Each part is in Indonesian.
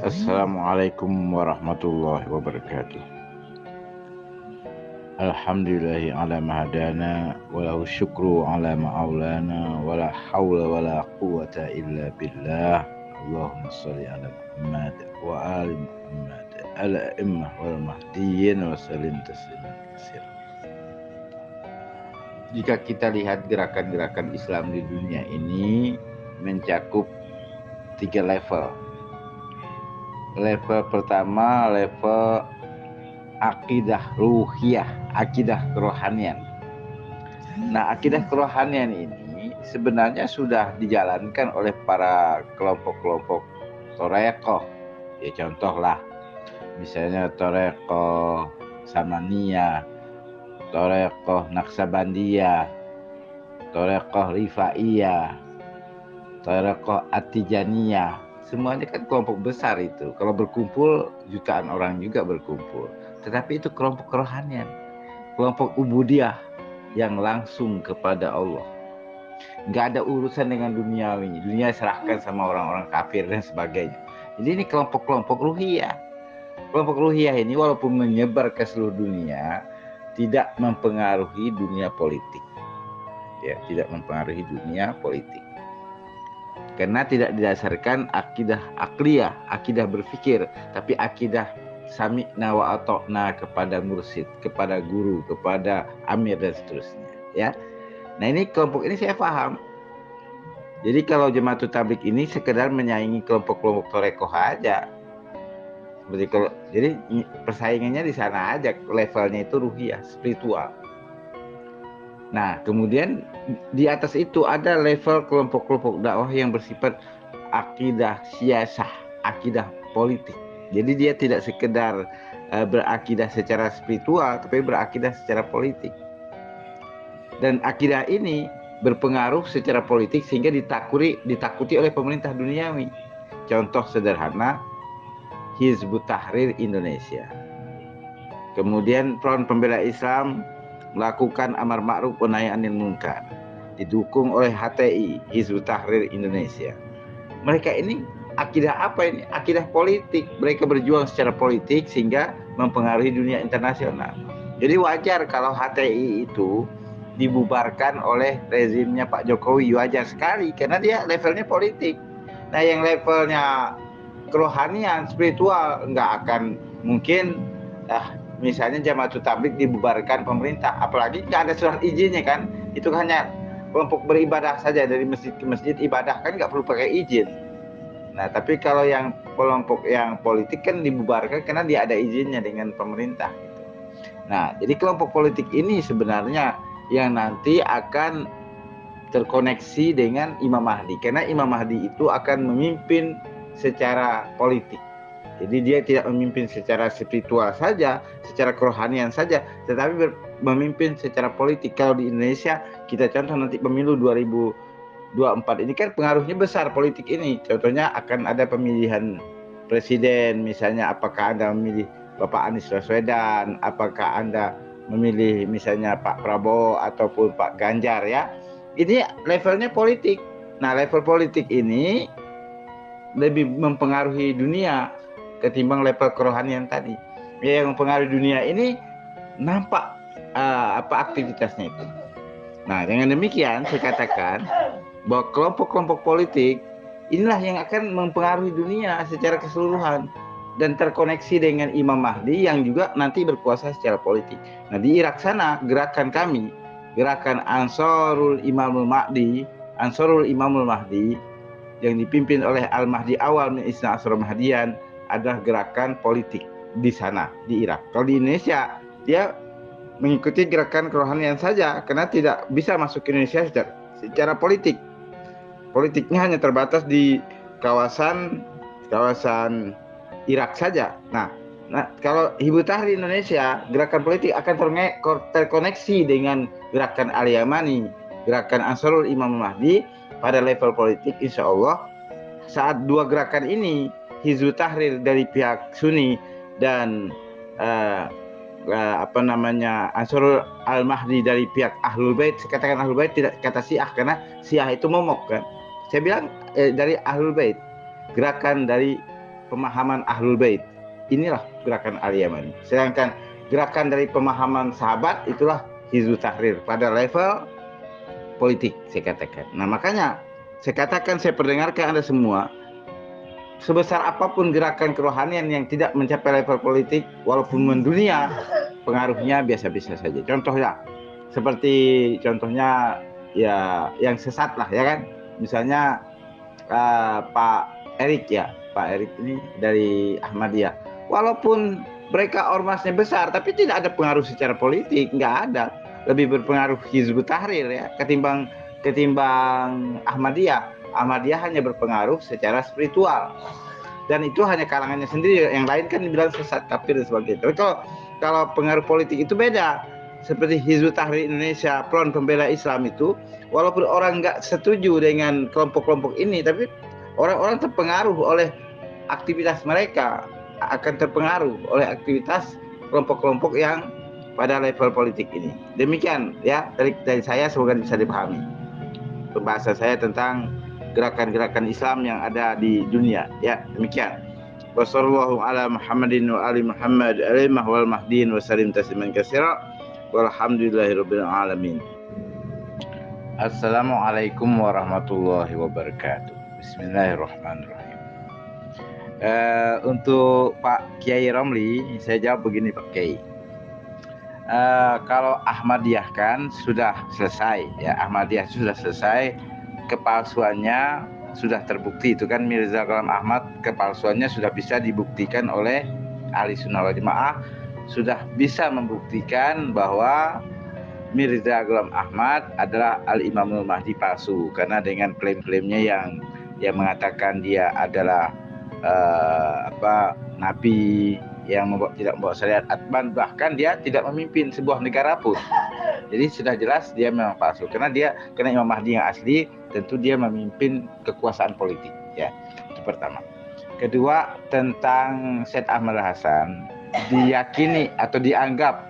Assalamualaikum warahmatullahi wabarakatuh. Alhamdulillahi ala mahadana walau syukru ala ma'aulana wala hawla wala quwata illa billah. Allahumma salli ala Muhammad wa ali Muhammad ala immah wal mahdiyin wa salim tasliman katsir. Jika kita lihat gerakan-gerakan Islam di dunia ini mencakup 3 level. Level pertama, level akidah ruhiyah, akidah kerohanian. Nah, akidah kerohanian ini sebenarnya sudah dijalankan oleh para kelompok-kelompok Torekoh. Ya contohlah, misalnya Torekoh Samaniyah, Torekoh Naksabandiyah, Torekoh Rifaiyah, Torekoh Atijaniyah. Semuanya kan kelompok besar itu. Kalau berkumpul jutaan orang juga berkumpul. Tetapi itu kelompok kerohanian, kelompok ubudiyah yang langsung kepada Allah. Nggak ada urusan dengan duniawi. Dunia serahkan sama orang-orang kafir dan sebagainya. Jadi ini kelompok-kelompok ruhiyah. Kelompok ruhiyah ini walaupun menyebar ke seluruh dunia, tidak mempengaruhi dunia politik. Ya, tidak mempengaruhi dunia politik. Karena tidak didasarkan akidah akliyah, akidah berpikir, tapi akidah sami'na wa ata'na kepada mursyid, kepada guru, kepada amir dan seterusnya, ya. Nah, ini kelompok ini saya paham. Jadi kalau Jemaatut Tabligh ini sekedar menyaingi kelompok-kelompok Torekoh aja. Jadi persaingannya di sana aja, levelnya itu ruhiyah, spiritual. Nah, kemudian di atas itu ada level kelompok-kelompok dakwah yang bersifat akidah siasah, akidah politik. Jadi dia tidak sekedar berakidah secara spiritual, tapi berakidah secara politik. Dan akidah ini berpengaruh secara politik sehingga ditakuti oleh pemerintah duniawi. Contoh sederhana, Hizbut Tahrir Indonesia. Kemudian Front Pembela Islam melakukan amar ma'ruf wa nahi anil munkar, didukung oleh HTI, Hizbut Tahrir Indonesia. Mereka ini akidah apa ini? Akidah politik. Mereka berjuang secara politik sehingga mempengaruhi dunia internasional. Jadi wajar kalau HTI itu dibubarkan oleh rezimnya Pak Jokowi, wajar sekali karena dia levelnya politik. Nah, yang levelnya kerohanian, spiritual nggak akan mungkin misalnya Jamaatut Tabligh dibubarkan pemerintah, apalagi nggak ada surat izinnya kan, itu hanya kelompok beribadah saja dari masjid ke masjid ibadah kan nggak perlu pakai izin. Nah, tapi kalau yang kelompok yang politik kan dibubarkan karena dia ada izinnya dengan pemerintah gitu. Nah, jadi kelompok politik ini sebenarnya yang nanti akan terkoneksi dengan Imam Mahdi, karena Imam Mahdi itu akan memimpin secara politik. Jadi dia tidak memimpin secara spiritual saja, secara kerohanian saja, tetapi memimpin secara politik. Kalau di Indonesia, kita contoh nanti pemilu 2024 ini kan pengaruhnya besar politik ini. Contohnya akan ada pemilihan presiden, misalnya apakah Anda memilih Bapak Anies Baswedan, apakah Anda memilih misalnya Pak Prabowo ataupun Pak Ganjar, ya. Ini levelnya politik. Nah, level politik ini lebih mempengaruhi dunia ketimbang level kerohanian tadi. Ya, yang mempengaruhi dunia ini nampak aktivitasnya itu. Nah, dengan demikian saya katakan bahwa kelompok-kelompok politik inilah yang akan mempengaruhi dunia secara keseluruhan dan terkoneksi dengan Imam Mahdi yang juga nanti berkuasa secara politik. Nah, di Irak sana gerakan kami, gerakan Ansarul Imamul Mahdi, Ansarul Imamul Mahdi yang dipimpin oleh Al-Mahdi awal min Isna Asyra Mahdiyan adalah gerakan politik di sana, di Irak. Kalau di Indonesia, dia mengikuti gerakan kerohanian saja, karena tidak bisa masuk ke Indonesia secara politik. Politiknya hanya terbatas di kawasan Irak saja. Nah, kalau Hizbut Tahrir Indonesia, gerakan politik akan terkoneksi dengan gerakan Al-Yamani, gerakan Ansarul Imam Mahdi pada level politik. Insya Allah, saat dua gerakan ini, Hizbut Tahrir dari pihak Sunni dan Ansarul Al-Mahdi dari pihak Ahlul Bait. Saya katakan Ahlul Bait, tidak kata Syiah karena Syiah itu momok kan. Saya bilang dari Ahlul Bait, gerakan dari pemahaman Ahlul Bait. Inilah gerakan Al-Yamani. Sedangkan gerakan dari pemahaman sahabat itulah Hizbut Tahrir pada level politik, saya katakan. Nah, makanya saya katakan, saya perdengarkan Anda semua, sebesar apapun gerakan kerohanian yang tidak mencapai level politik, walaupun mendunia, pengaruhnya biasa-biasa saja. Contohnya, contohnya ya yang sesat lah, ya kan? Misalnya Pak Erik ini dari Ahmadiyah. Walaupun mereka ormasnya besar, tapi tidak ada pengaruh secara politik, nggak ada. Lebih berpengaruh Hizbut Tahrir ya, ketimbang Ahmadiyah. Ahmadiyah hanya berpengaruh secara spiritual. Dan itu hanya kalangannya sendiri, yang lain kan dibilang sesat, kafir dan sebagainya. Tapi kalau pengaruh politik itu beda. Seperti Hizbut Tahrir Indonesia, Front Pembela Islam itu, walaupun orang nggak setuju dengan kelompok-kelompok ini, tapi orang-orang terpengaruh oleh aktivitas mereka, akan terpengaruh oleh aktivitas kelompok-kelompok yang pada level politik ini. Demikian ya dari saya, semoga bisa dipahami pembahasan saya tentang gerakan-gerakan Islam yang ada di dunia. Ya, demikian. Wassallallahu ala Muhammadin wa ali Muhammad alimah wal mahdin wa salim tasliman katsira walhamdulillahirabbil alamin. Assalamualaikum warahmatullahi wabarakatuh. Bismillahirrahmanirrahim. Untuk Pak Kiai Romli, saya jawab begini Pak Kiai. Kalau Ahmadiyah kan sudah selesai ya, Ahmadiyah sudah selesai, kepalsuannya sudah terbukti. Itu kan Mirza Ghulam Ahmad, kepalsuannya sudah bisa dibuktikan oleh Ahli Sunnah wal Jamaah, sudah bisa membuktikan bahwa Mirza Ghulam Ahmad adalah Al-Imamul Mahdi palsu, karena dengan klaim-klaimnya yang mengatakan dia adalah nabi yang tidak membawa syariat Atban, bahkan dia tidak memimpin sebuah negara pun. Jadi sudah jelas dia memang palsu, karena Imam Mahdi yang asli tentu dia memimpin kekuasaan politik ya. Itu pertama. Kedua, tentang Syed Ahmad Hasan, diyakini atau dianggap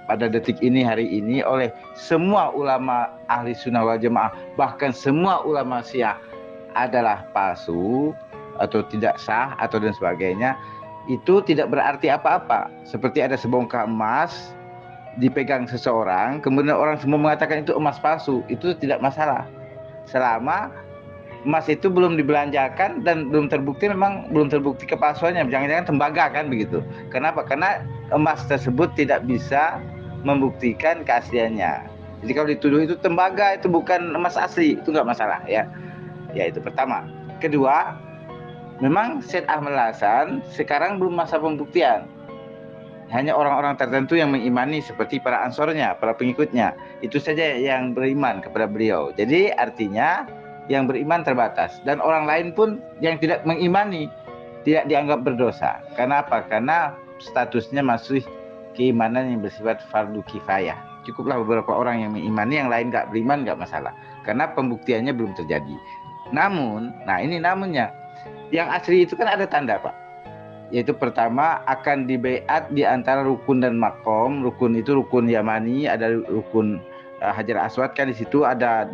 pada detik ini, hari ini, oleh semua ulama Ahli Sunnah wal Jamaah, bahkan semua ulama Syiah adalah palsu atau tidak sah atau dan sebagainya. Itu tidak berarti apa-apa. Seperti ada sebongkah emas dipegang seseorang, kemudian orang semua mengatakan itu emas palsu, itu tidak masalah selama emas itu belum dibelanjakan dan belum terbukti kepalsuannya. Jangan-jangan tembaga kan begitu. Kenapa? Karena emas tersebut tidak bisa membuktikan keasliannya. Jadi kalau dituduh itu tembaga, itu bukan emas asli, itu nggak masalah ya. Ya, itu pertama. Kedua, memang Syed Ahmad Hasan sekarang belum masa pembuktian. Hanya orang-orang tertentu yang mengimani, seperti para ansornya, para pengikutnya. Itu saja yang beriman kepada beliau. Jadi artinya yang beriman terbatas. Dan orang lain pun yang tidak mengimani tidak dianggap berdosa. Karena apa? Karena statusnya masih keimanan yang bersifat fardu kifayah. Cukuplah beberapa orang yang mengimani, yang lain nggak beriman, nggak masalah. Karena pembuktiannya belum terjadi. Namun, nah ini namunnya, yang asli itu kan ada tanda Pak. Yaitu pertama akan dibaiat di antara rukun dan makom. Rukun itu rukun Yamani, ada rukun Hajar Aswad, kan di situ ada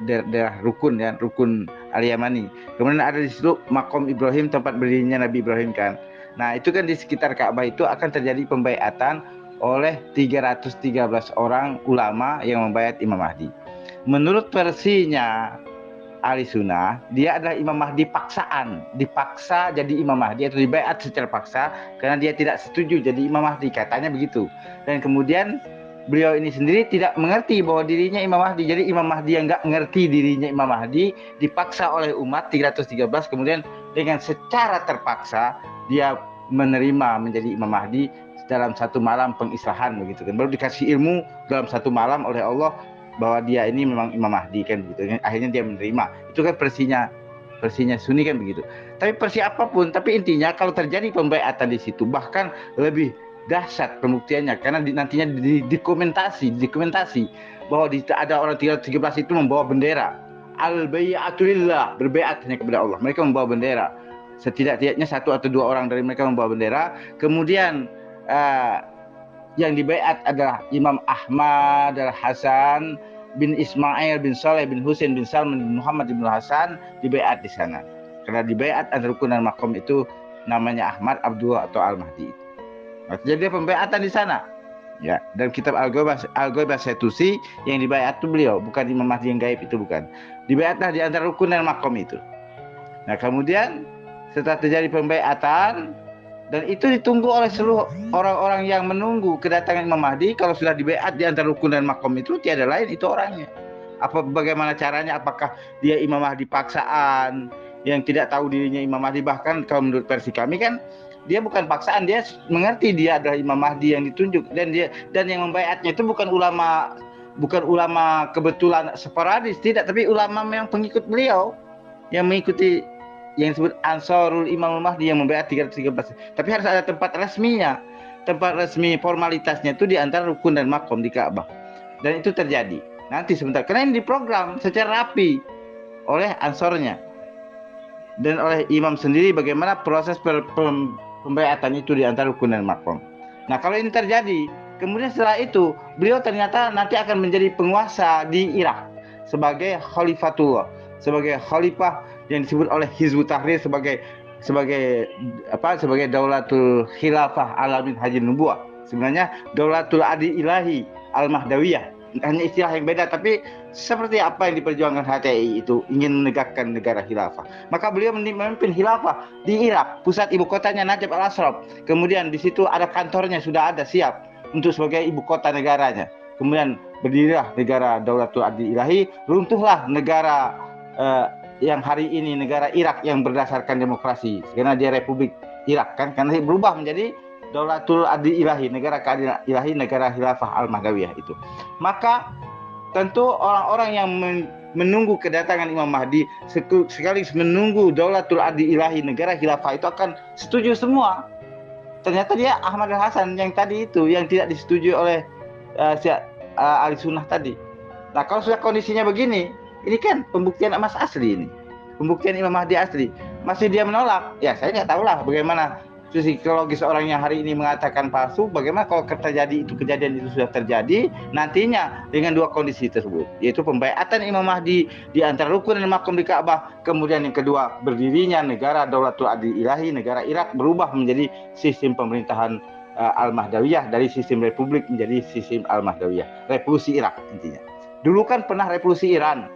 daerah rukun ya, rukun Al-Yamani. Kemudian ada di situ makom Ibrahim, tempat berdirinya Nabi Ibrahim kan. Nah, itu kan di sekitar Ka'bah itu akan terjadi pembaiatan oleh 313 orang ulama yang membaiat Imam Mahdi. Menurut versinya Ahli Sunnah, dia adalah Imam Mahdi paksaan, dipaksa jadi Imam Mahdi atau dibaiat secara paksa karena dia tidak setuju jadi Imam Mahdi, katanya begitu. Dan kemudian beliau ini sendiri tidak mengerti bahwa dirinya Imam Mahdi. Jadi Imam Mahdi yang nggak ngerti dirinya Imam Mahdi dipaksa oleh umat 313, kemudian dengan secara terpaksa dia menerima menjadi Imam Mahdi dalam satu malam pengislahan begitu kan. Baru dikasih ilmu dalam satu malam oleh Allah bahwa dia ini memang Imam Mahdi kan begitu. Akhirnya dia menerima. Itu kan versinya Sunni kan begitu. Tapi versi apapun, tapi intinya kalau terjadi pembaiatan di situ, bahkan lebih dahsyat pembuktiannya karena nantinya dikomentasi bahwa ada orang 313 itu membawa bendera. Al-bai'atu lillah, berbaiat hanya kepada Allah. Mereka membawa bendera. Setidak-tidaknya satu atau dua orang dari mereka membawa bendera. Kemudian yang dibaiat adalah Imam Ahmad Al-Hasan bin Ismail bin Saleh bin Husain bin Salman bin Muhammad bin Hasan, dibaiat di sana. Karena dibaiat antara rukun dan makom itu namanya Ahmad Abdullah atau Al-Mahdi. Jadi dia pembayatan di sana. Ya, dan kitab Al-Ghaibah Setusi yang dibayat itu beliau, bukan Imam Mahdi yang gaib itu, bukan. Dibayatlah di antara rukun dan makom itu. Nah, kemudian setelah terjadi pembayatan dan itu ditunggu oleh seluruh orang-orang yang menunggu kedatangan Imam Mahdi, kalau sudah dibayat di antara rukun dan makom itu tiada lain itu orangnya. Bagaimana caranya? Apakah dia Imam Mahdi paksaan yang tidak tahu dirinya Imam Mahdi? Bahkan kalau menurut versi kami kan dia bukan paksaan, dia mengerti dia adalah Imam Mahdi yang ditunjuk, dan yang membayatnya itu bukan ulama kebetulan sporadis, tidak, tapi ulama memang pengikut beliau yang mengikuti yang disebut Ansarul Imam Mahdi yang membayat 313. Tapi harus ada tempat resminya, tempat resmi formalitasnya itu di antara rukun dan makom di Ka'bah, dan itu terjadi nanti sebentar, karena ini diprogram secara rapi oleh Ansarnya dan oleh imam sendiri bagaimana proses pembayatan itu di antara rukun dan makom. Nah, kalau ini terjadi, kemudian setelah itu beliau ternyata nanti akan menjadi penguasa di Irak sebagai Khalifatullah, sebagai khalifah yang disebut oleh Hizbut Tahrir sebagai Daulatul Khilafah Alamin Haji Nubuwah. Sebenarnya Daulatul Adi Ilahi Al-Mahdawiyah, hanya istilah yang beda, tapi seperti apa yang diperjuangkan HTI itu, ingin menegakkan negara khilafah. Maka beliau memimpin khilafah di Irak, pusat ibu kotanya Najaf al-Ashraf. Kemudian di situ ada kantornya, sudah ada siap untuk sebagai ibu kota negaranya. Kemudian berdirilah negara Daulatul Adi Ilahi, runtuhlah negara yang hari ini negara Irak yang berdasarkan demokrasi, karena dia Republik Irak kan, karena berubah menjadi Daulatul Adi Ilahi, negara keadilan ilahi, negara khilafah Al-Mahdawiyah itu. Maka tentu orang-orang yang menunggu kedatangan Imam Mahdi, sekaligus menunggu Daulatul Adi Ilahi, negara khilafah itu akan setuju semua. Ternyata dia Ahmad Al-Hasan yang tadi itu, yang tidak disetujui oleh ahli sunnah tadi. Nah, kalau sudah kondisinya begini, ini kan pembuktian emas asli ini, pembuktian Imam Mahdi asli, masih dia menolak, ya saya nggak tahu lah bagaimana psikologis orang yang hari ini mengatakan palsu. Bagaimana kalau terjadi itu, kejadian itu sudah terjadi nantinya dengan dua kondisi tersebut, yaitu pembayatan Imam Mahdi di antara rukun dan makom di Ka'bah, kemudian yang kedua berdirinya negara Daulatul Adi Ilahi, negara Irak berubah menjadi sistem pemerintahan Al-Mahdawiyah, dari sistem republik menjadi sistem Al-Mahdawiyah, revolusi Irak intinya. Dulu kan pernah revolusi Iran,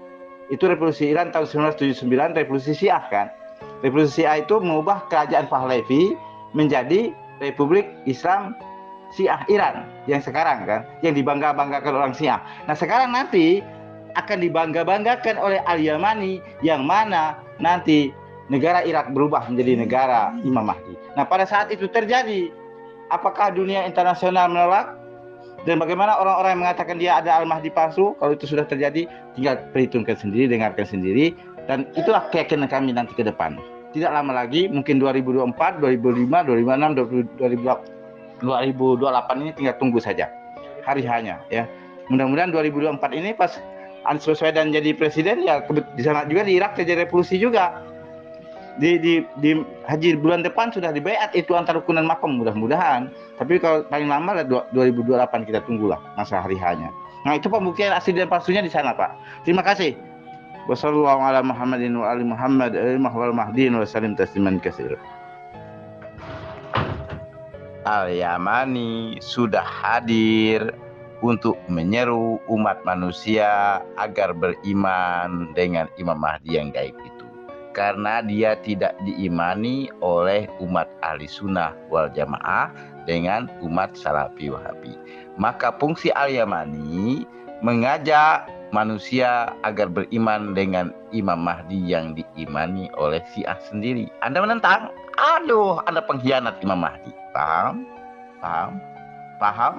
itu revolusi Iran tahun 1979, revolusi Syiah kan. Revolusi Syiah itu mengubah kerajaan Pahlavi menjadi Republik Islam Syiah Iran yang sekarang kan, yang dibangga-banggakan orang Syiah. Nah, sekarang nanti akan dibangga-banggakan oleh Al-Yamani, yang mana nanti negara Irak berubah menjadi negara Imam Mahdi. Nah, pada saat itu terjadi, apakah dunia internasional menolak? Dan bagaimana orang-orang yang mengatakan dia ada Al-Mahdi palsu? Kalau itu sudah terjadi, tinggal perhitungkan sendiri, dengarkan sendiri, dan itulah keyakinan kami nanti ke depan. Tidak lama lagi, mungkin 2024, 2005, 2026, 2028 ini tinggal tunggu saja hari hanya ya. Mudah-mudahan 2024 ini pas Anies Baswedan jadi presiden, ya di sana juga di Irak terjadi revolusi juga. Di haji bulan depan sudah dibayat itu antar rukun dan makom, mudah-mudahan. Tapi kalau paling lama 2028 kita tunggulah masa hari hanya. Nah, itu pembuktian asli dan palsunya di sana, Pak. Terima kasih. Wassallallahu ala Muhammadin wa ali Muhammad wal mahdin wa salim tasliman katsira. Al-Yamani sudah hadir untuk menyeru umat manusia agar beriman dengan Imam Mahdi yang gaib itu, karena dia tidak diimani oleh umat ahli sunnah wal jamaah dengan umat salafi wahabi. Maka fungsi Al-Yamani mengajak manusia agar beriman dengan Imam Mahdi yang diimani oleh Syiah sendiri. Anda menentang? Aduh, Anda pengkhianat Imam Mahdi. Paham? Paham? Paham?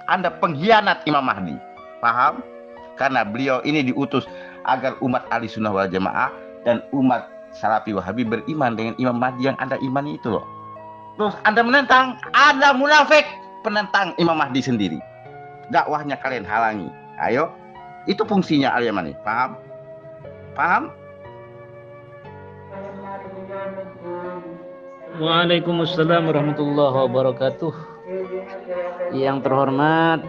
Anda pengkhianat Imam Mahdi. Paham? Karena beliau ini diutus agar umat ahli sunnah wal jamaah dan umat salafi wahabi beriman dengan Imam Mahdi yang Anda imani itu loh. Terus Anda menentang? Anda munafik, penentang Imam Mahdi sendiri. Dakwahnya kalian halangi. Ayo. Itu fungsinya Al-Yamani. Paham? Paham? Waalaikumsalam warahmatullahi wabarakatuh. Yang terhormat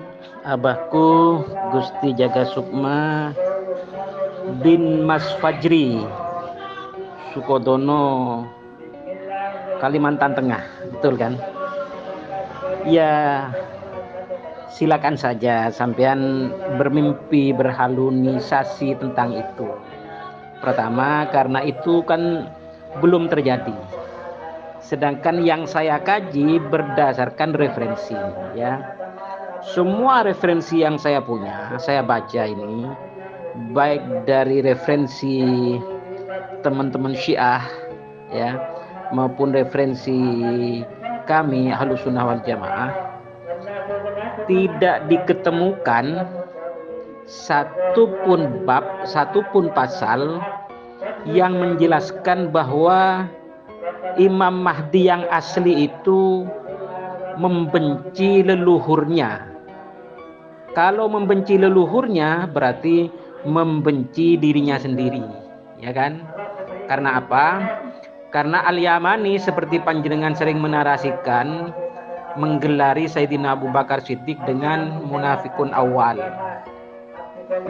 Abahku Gusti Jaga Sukma bin Mas Fajri Sukodono Kalimantan Tengah, betul kan? Ya, silakan saja sampean bermimpi berhalunisasi tentang itu. Pertama, karena itu kan belum terjadi. Sedangkan yang saya kaji berdasarkan referensi, ya. Semua referensi yang saya punya, saya baca ini, baik dari referensi teman-teman Syiah, ya, maupun referensi kami Ahlus Sunnah wal Jamaah, tidak diketemukan satupun bab, satupun pasal yang menjelaskan bahwa Imam Mahdi yang asli itu membenci leluhurnya. Kalau membenci leluhurnya berarti membenci dirinya sendiri, ya kan? Karena apa? Karena Al-Yamani seperti panjenengan sering menarasikan menggelari Sayyidina Abu Bakar Siddiq dengan munafikun awal,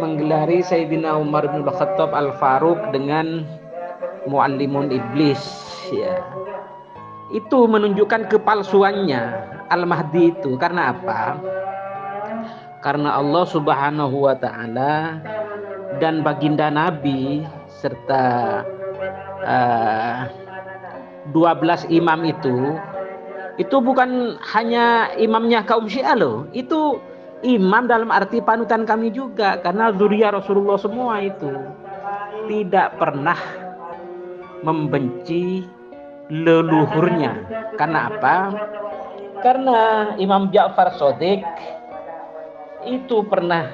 menggelari Sayyidina Umar bin Khattab Al-Faruq dengan muallimun iblis, ya. Itu menunjukkan kepalsuannya Al-Mahdi itu. Karena apa? Karena Allah Subhanahu wa taala dan baginda Nabi serta 12 imam itu bukan hanya imamnya kaum Syiah loh. Itu imam dalam arti panutan kami juga, karena zuriyah Rasulullah semua itu tidak pernah membenci leluhurnya. Karena apa? Karena Imam Ja'far Shadiq itu pernah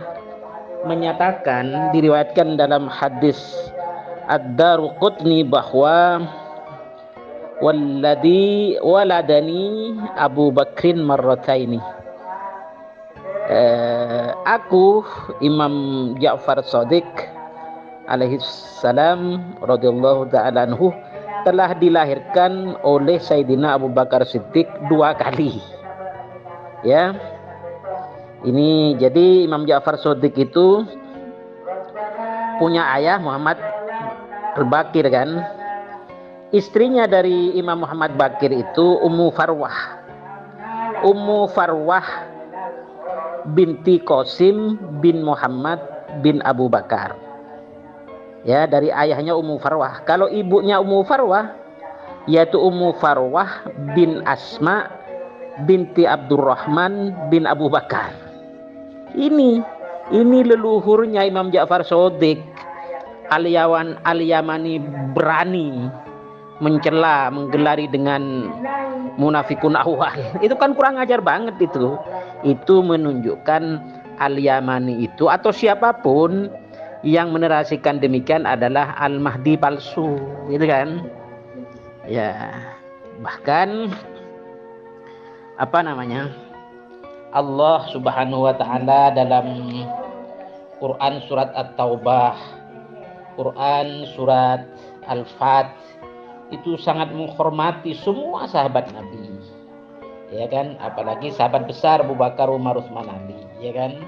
menyatakan, diriwayatkan dalam hadis Ad-Daruqutni bahwa walladhi waladani Abu Bakrin marrataini, aku Imam Ja'far Shadiq alaihi salam radhiyallahu ta'ala anhu telah dilahirkan oleh Sayyidina Abu Bakar Siddiq 2 kali, ya. Ini jadi Imam Ja'far Shadiq itu punya ayah Muhammad Bakir kan. Istrinya dari Imam Muhammad Bakir itu Ummu Farwah binti Qasim bin Muhammad bin Abu Bakar. Ya, dari ayahnya Ummu Farwah. Kalau ibunya Ummu Farwah yaitu Ummu Farwah bin Asma binti Abdurrahman bin Abu Bakar. Ini leluhurnya Imam Ja'far Shadiq. Al-Yamani berani mencela, menggelari dengan munafikun awal. Itu kan kurang ajar banget itu. Itu menunjukkan Al-Yamani itu atau siapapun yang menerasikan demikian adalah Al-Mahdi palsu, gitu kan? Ya, bahkan Allah Subhanahu wa taala dalam Quran surat At-Taubah, Quran surat Al-Fat itu sangat menghormati semua sahabat Nabi, ya kan? Apalagi sahabat besar Abu Bakar, Umar, Utsman, Ali, ya kan?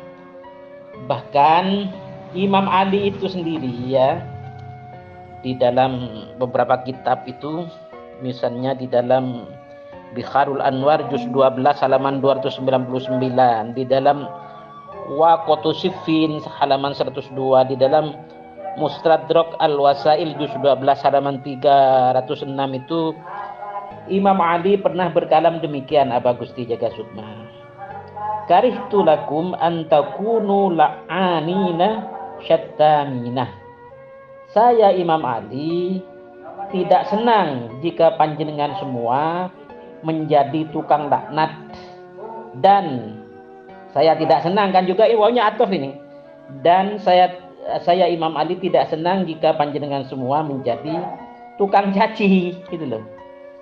Bahkan Imam Ali itu sendiri, ya, di dalam beberapa kitab itu, misalnya di dalam Bikharul Anwar juz 12 halaman 299, di dalam Waqatu Siffin halaman 102, di dalam Mustadrak Al-Wasail juz 12 halaman 306 itu Imam Ali pernah berkalam demikian, Aba Gusti Jaga Sukma. Karihtu lakum antakunu la'anina syattamina. Saya Imam Ali tidak senang jika panjenengan semua menjadi tukang laknat, dan saya tidak senang kan juga iwanya atof ini, dan saya Imam Ali tidak senang jika panjenengan semua menjadi tukang caci, gitu loh.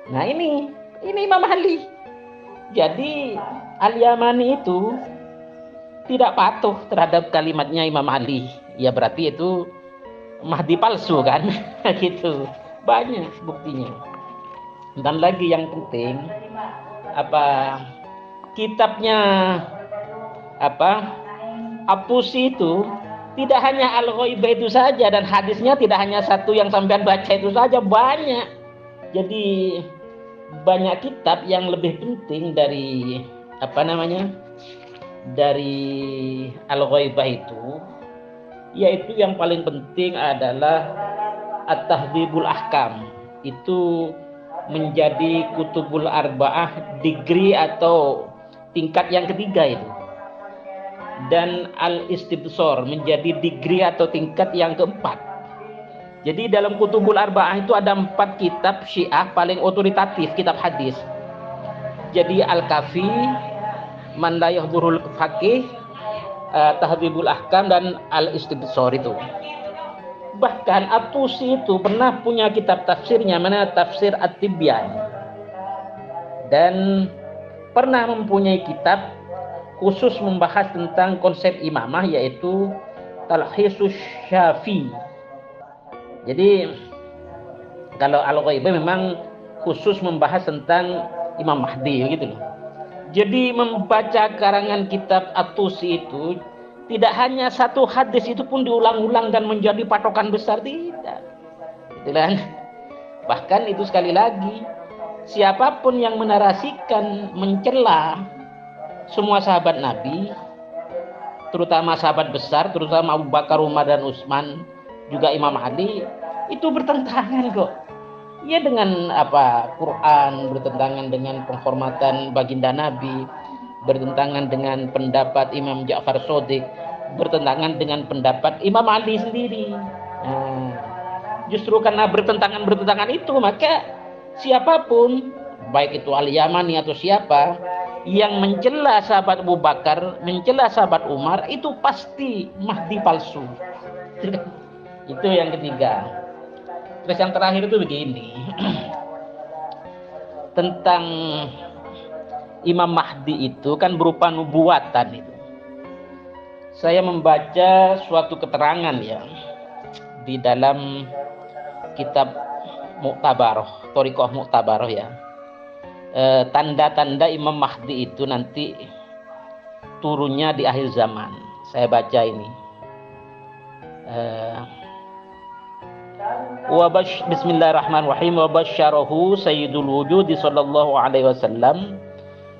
Nah ini Imam Ali. Jadi Al-Yamani itu tidak patuh terhadap kalimatnya Imam Ali, ya berarti itu Mahdi palsu kan. Gitu, banyak buktinya. Dan lagi yang penting, kitabnya Apusi itu tidak hanya Al-Ghaibah itu saja, dan hadisnya tidak hanya satu yang sampean baca itu saja, banyak. Jadi banyak kitab yang lebih penting dari dari Al-Ghaibah itu, yaitu yang paling penting adalah At-Tahdhibul Ahkam. Itu menjadi kutubul arba'ah, degree atau tingkat yang ketiga itu. Dan Al-Istibsar menjadi degree atau tingkat yang keempat. Jadi dalam kutubul arba'ah itu ada 4 kitab Syiah paling otoritatif, kitab hadis. Jadi Al-Kafi, Man la yahdurul faqih, Tahdhibul Ahkam, dan Al-Istibsar itu. Bahkan At-Tusi itu pernah punya kitab tafsirnya, mana Tafsir At-Tibyan, dan pernah mempunyai kitab khusus membahas tentang konsep imamah, yaitu Talhisus Syafi. Jadi kalau Al-Ghaibah memang khusus membahas tentang Imam Mahdi gitu loh. Jadi membaca karangan kitab At-Tusi itu tidak hanya satu hadis itu pun diulang-ulang dan menjadi patokan besar, tidak. Gitu kan? Bahkan itu sekali lagi, siapapun yang menarasikan mencela semua sahabat Nabi, terutama sahabat besar, terutama Abu Bakar, Umar, dan Utsman, juga Imam Ali, itu bertentangan kok. Ya dengan Quran, bertentangan dengan penghormatan baginda Nabi, bertentangan dengan pendapat Imam Ja'far Shadiq, bertentangan dengan pendapat Imam Ali sendiri. Nah, justru karena bertentangan itu, maka siapapun, baik itu Al-Yamani atau siapa, yang mencela sahabat Abu Bakar, mencela sahabat Umar, itu pasti Mahdi palsu. Itu yang ketiga. Terus yang terakhir itu begini. Tentang Imam Mahdi itu kan berupa nubuatan itu. Saya membaca suatu keterangan ya di dalam kitab Mu'tabaroh, Thariqah Mu'tabaroh ya. Tanda-tanda Imam Mahdi itu nanti turunnya di akhir zaman. Saya baca ini. Bismillahirrahmanirrahim. Wa basyarahu sayyidul wujudi sallallahu alaihi wasallam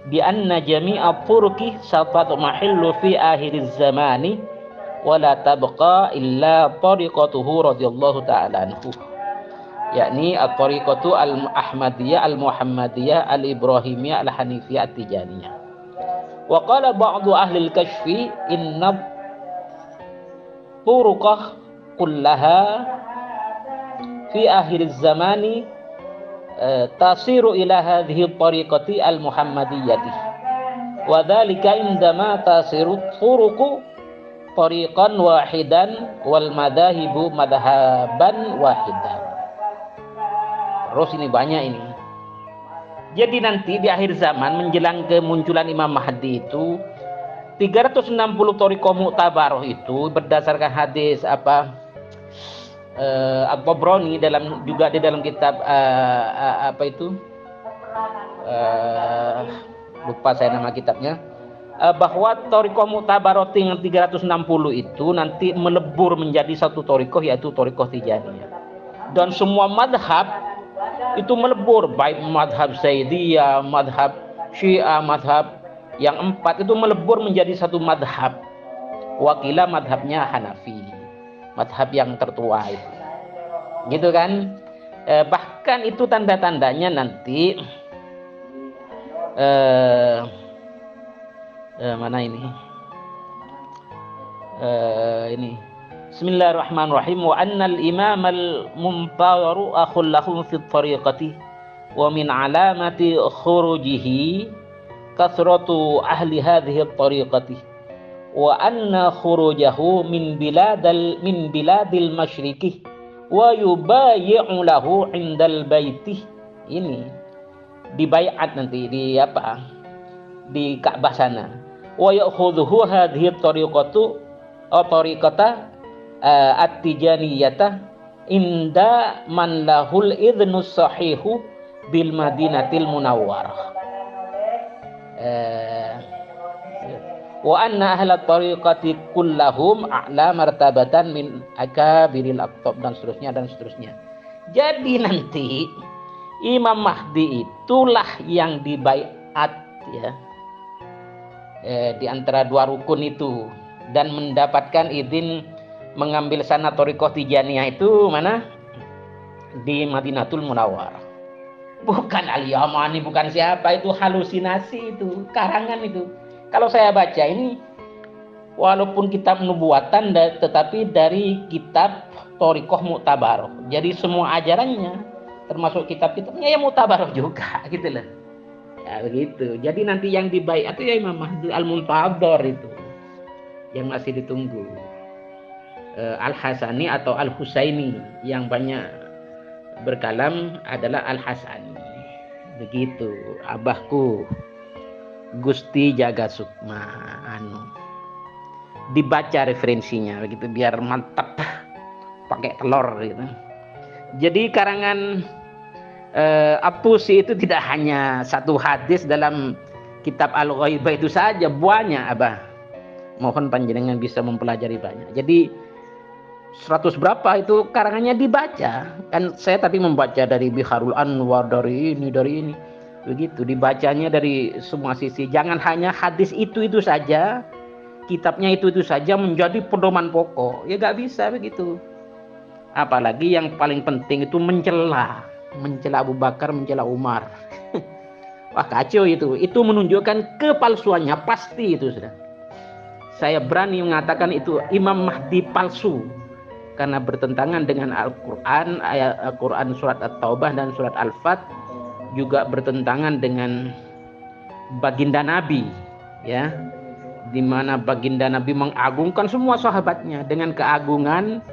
bi anna jami'a turqi satatu mahillu fi akhiriz zamani wa la tabqa illa tariqatuhu radhiyallahu ta'ala anhu, yakni at-tariqatu al-ahmadiyah, al-muhammadiyah, al-ibrahimiyah, al-hanifiyah, at-tijaniyah. Wa qala ba'du ahli al-kashfi inna turuqah kullaha fi akhir zamani tasiru ila hadhihi at-tariqati al-muhammadiyyati wa dhalika indama tasiru turuqu tariqan wahidan wal madahibu madhaban wahidan. Terus ini banyak ini. Jadi nanti di akhir zaman menjelang kemunculan Imam Mahdi itu 360 thariqah mu'tabaroh itu berdasarkan hadis At-Tabrani juga di dalam kitab lupa saya nama kitabnya, bahwa thariqah mu'tabaroh yang 360 itu nanti melebur menjadi satu thariqah, yaitu thariqah Tijaniyah. Dan semua madhab itu melebur, baik madhab Zaidiyah, madhab Syiah, madhab yang 4 itu melebur menjadi satu madhab. Wakilah madhabnya Hanafi, madhab yang tertua itu, gitu kan. Bahkan itu tanda-tandanya nanti mana ini? Ini Bismillahirrahmanirrahim. Wa annal imam al-mumtawaru akhul lahum fi tariqati wa min alamati khurujihi kathratu ahli hadhihi tariqati wa anna khurujahu min biladil masyriqi wa yubayyi'u lahu indal baiti. Ini dibayat nanti di Ka'bah sana. Wa ya'khudhuhu hadhihi tariqatu tariqata at-tijaniyata inda man lahul idhnus sahihu bil madinatil munawwarah. Wa anna ahla tariqati kullahum a'la martabatan min akabiril aqtab, dan seterusnya. Jadi nanti Imam Mahdi itulah yang dibaiat ya, di antara dua rukun itu, dan mendapatkan izin mengambil sanad thariqah Tijaniyah itu mana? Di Madinatul Munawwarah. Bukan Al-Yamani, bukan siapa, itu halusinasi, itu karangan itu. Kalau saya baca ini, walaupun kitab nubuatan tetapi dari kitab thariqah mu'tabaroh. Jadi semua ajarannya termasuk kitab-kitabnya ya mu'tabaroh juga gitu loh. Ya begitu. Jadi nanti yang dibaiat itu ya Imam Mahdi Al-Muntadhar itu, yang masih ditunggu. Al-Hasani atau Al-Husaini, yang banyak berkalam adalah Al-Hasani. Begitu abahku Gusti Jaga Sukma dibaca referensinya begitu biar mantap pakai telur gitu. Jadi karangan At-Tusi itu tidak hanya satu hadis dalam kitab Al-Ghaibah itu saja, banyak abah. Mohon panjenengan bisa mempelajari banyak. Jadi 100 berapa itu karangannya dibaca. Kan saya tadi membaca dari Biharul Anwar, dari ini. Begitu dibacanya dari semua sisi. Jangan hanya hadis itu saja, kitabnya itu saja menjadi pedoman pokok. Ya gak bisa begitu. Apalagi yang paling penting itu mencela Abu Bakar, mencela Umar. Wah kacau itu. Itu menunjukkan kepalsuannya pasti itu sudah. Saya berani mengatakan itu Imam Mahdi palsu karena bertentangan dengan Al-Qur'an, ayat Al-Qur'an surat At-Taubah dan surat Al-Fat, juga bertentangan dengan baginda Nabi ya. Di mana baginda Nabi mengagungkan semua sahabatnya dengan keagungan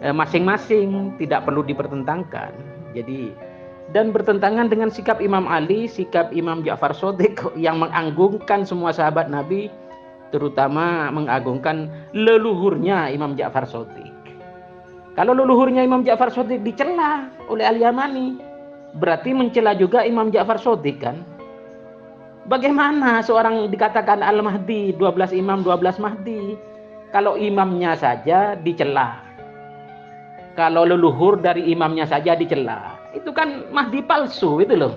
masing-masing, tidak perlu dipertentangkan. Jadi dan bertentangan dengan sikap Imam Ali, sikap Imam Ja'far Shadiq yang mengagungkan semua sahabat Nabi, terutama mengagungkan leluhurnya Imam Ja'far Shadiq. Kalau leluhurnya Imam Ja'far Shadiq dicela oleh Al-Yamani, berarti mencela juga Imam Ja'far Shadiq kan? Bagaimana seorang dikatakan Al-Mahdi, 12 imam, 12 Mahdi, kalau imamnya saja dicela? Kalau leluhur dari imamnya saja dicela, itu kan Mahdi palsu itu loh.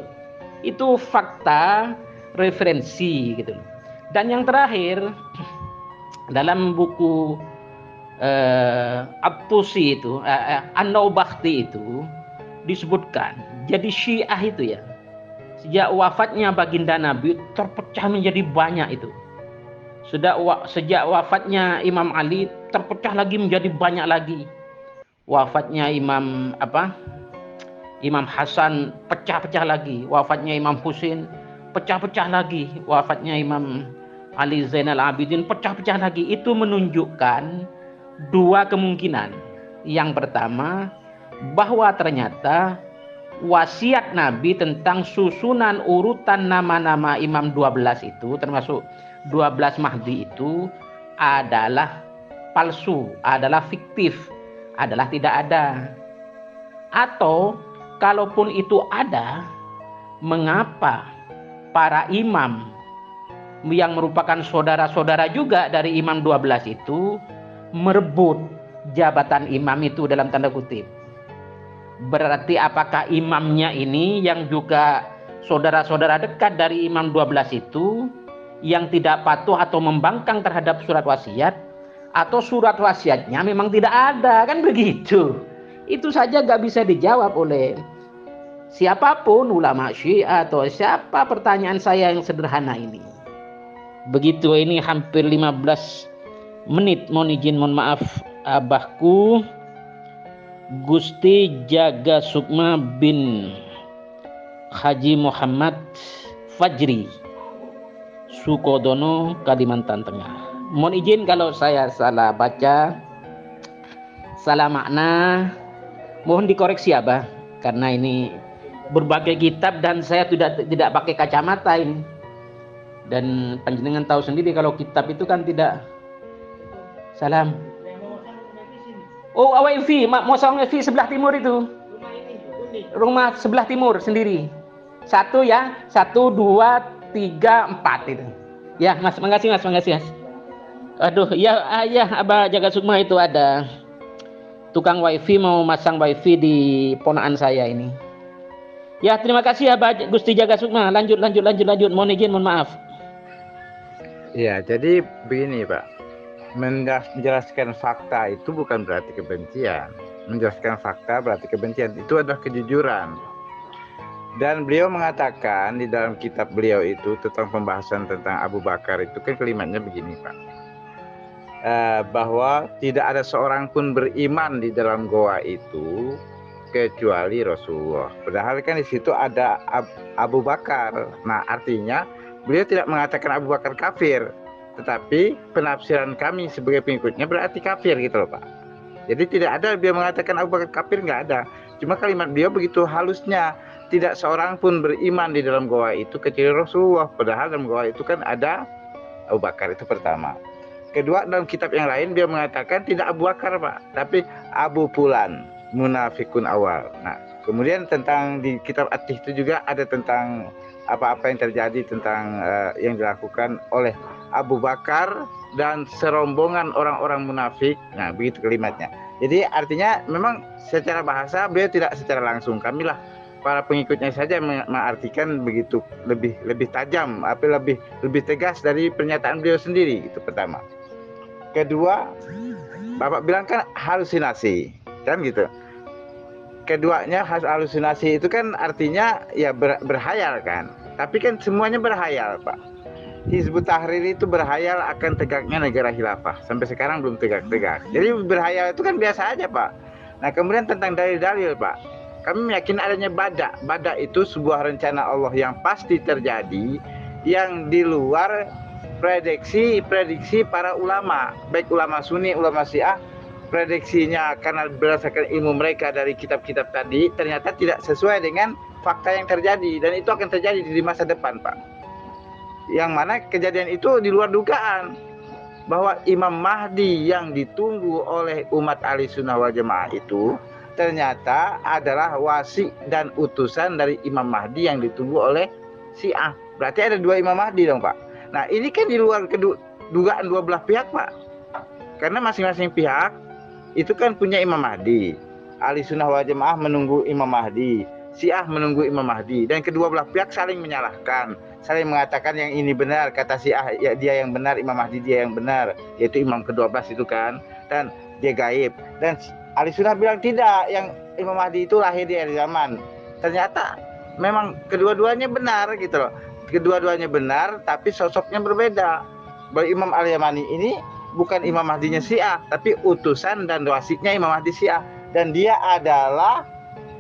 Itu fakta referensi gitu loh. Dan yang terakhir dalam buku At-Tusi itu An-Naubakhti itu disebutkan, jadi Syiah itu ya, sejak wafatnya baginda Nabi terpecah menjadi banyak itu. Sejak wafatnya Imam Ali terpecah lagi menjadi banyak lagi. Wafatnya Imam Hasan pecah-pecah lagi. Wafatnya Imam Husain pecah-pecah lagi. Wafatnya Imam Ali Zainal Abidin pecah-pecah lagi. Itu menunjukkan dua kemungkinan. Yang pertama, bahwa ternyata wasiat Nabi tentang susunan urutan nama-nama Imam 12 itu, termasuk 12 Mahdi itu, adalah palsu, adalah fiktif, adalah tidak ada. Atau kalaupun itu ada, mengapa para imam yang merupakan saudara-saudara juga dari Imam 12 itu merebut jabatan imam itu dalam tanda kutip? Berarti apakah imamnya ini yang juga saudara-saudara dekat dari Imam 12 itu yang tidak patuh atau membangkang terhadap surat wasiat, atau surat wasiatnya memang tidak ada, kan begitu? Itu saja gak bisa dijawab oleh siapapun, ulama Syiah atau siapa. Pertanyaan saya yang sederhana ini. Begitu, ini hampir 15 menit. Mohon maaf abahku Gusti Jaga Sukma bin Haji Muhammad Fajri, Sukodono, Kalimantan Tengah. Mohon izin kalau saya salah baca, salah makna, mohon dikoreksi Abah, karena ini berbagai kitab dan saya tidak pakai kacamata ini. Dan panjenengan tahu sendiri kalau kitab itu kan tidak. Salam. Oh, WiFi, Mosong WiFi sebelah timur itu. Rumah sebelah timur sendiri. 1 ya, 1, 2, 3, 4 itu. Ya, Mas, makasih Mas. Aduh, ya Abah Jaga Sukma itu ada tukang WiFi mau masang WiFi di ponakan saya ini. Ya, terima kasih ya Pak Gusti Jaga Sukma. Lanjut. Mohon izin, mohon maaf. Ya, jadi begini Pak. Menjelaskan fakta itu bukan berarti kebencian. Menjelaskan fakta berarti kebencian. Itu adalah kejujuran. Dan beliau mengatakan di dalam kitab beliau itu tentang pembahasan tentang Abu Bakar itu kan kalimatnya begini Pak. Bahwa tidak ada seorang pun beriman di dalam goa itu kecuali Rasulullah. Padahal kan di situ ada Abu Bakar. Nah, artinya beliau tidak mengatakan Abu Bakar kafir, tetapi penafsiran kami sebagai pengikutnya berarti kafir gitu loh Pak. Jadi tidak ada beliau mengatakan Abu Bakar kafir, nggak ada. Cuma kalimat beliau begitu halusnya, tidak seorang pun beriman di dalam goa itu kecuali Rasulullah. Padahal dalam goa itu kan ada Abu Bakar, itu pertama. Kedua, dalam kitab yang lain dia mengatakan tidak Abu Bakar Pak, tapi Abu Fulan, munafikun awal. Nah, kemudian tentang di kitab At-Tih itu juga ada tentang apa-apa yang terjadi tentang yang dilakukan oleh Abu Bakar dan serombongan orang-orang munafik. Nah, begitu kalimatnya. Jadi artinya memang secara bahasa beliau tidak secara langsung, kamilah para pengikutnya saja mengartikan begitu lebih tajam, lebih tegas dari pernyataan beliau sendiri. Itu pertama. Kedua, Bapak bilang kan halusinasi, kan gitu. Keduanya halusinasi itu kan artinya ya berhayal kan. Tapi kan semuanya berhayal Pak. Hizbut Tahrir itu berhayal akan tegaknya negara khilafah. Sampai sekarang belum tegak-tegak. Jadi berhayal itu kan biasa aja Pak. Nah kemudian tentang dalil-dalil Pak. Kami meyakini adanya badak. Badak itu sebuah rencana Allah yang pasti terjadi, yang di luar prediksi para ulama, baik ulama Sunni, ulama Syiah. Prediksinya karena berdasarkan ilmu mereka dari kitab-kitab tadi ternyata tidak sesuai dengan fakta yang terjadi, dan itu akan terjadi di masa depan Pak. Yang mana kejadian itu di luar dugaan, bahwa Imam Mahdi yang ditunggu oleh umat Ahlussunnah wal Jamaah itu ternyata adalah wasi dan utusan dari Imam Mahdi yang ditunggu oleh Syiah. Berarti ada dua Imam Mahdi dong Pak. Nah ini kan di luar dugaan dua belah pihak Pak. Karena masing-masing pihak itu kan punya Imam Mahdi. Ahlussunnah wal Jamaah menunggu Imam Mahdi, Syiah menunggu Imam Mahdi, dan kedua belah pihak saling menyalahkan, saling mengatakan yang ini benar, kata Syiah ya dia yang benar, Imam Mahdi dia yang benar, yaitu Imam ke-12 itu kan, dan dia gaib. Dan Ahlussunnah bilang tidak, yang Imam Mahdi itu lahir di akhir zaman. Ternyata memang kedua-duanya benar gitu loh. Kedua-duanya benar, tapi sosoknya berbeda. Bahwa Imam Al-Yamani ini bukan Imam Mahdinya Syiah, tapi utusan dan wasitnya Imam Mahdi Syiah. Dan dia adalah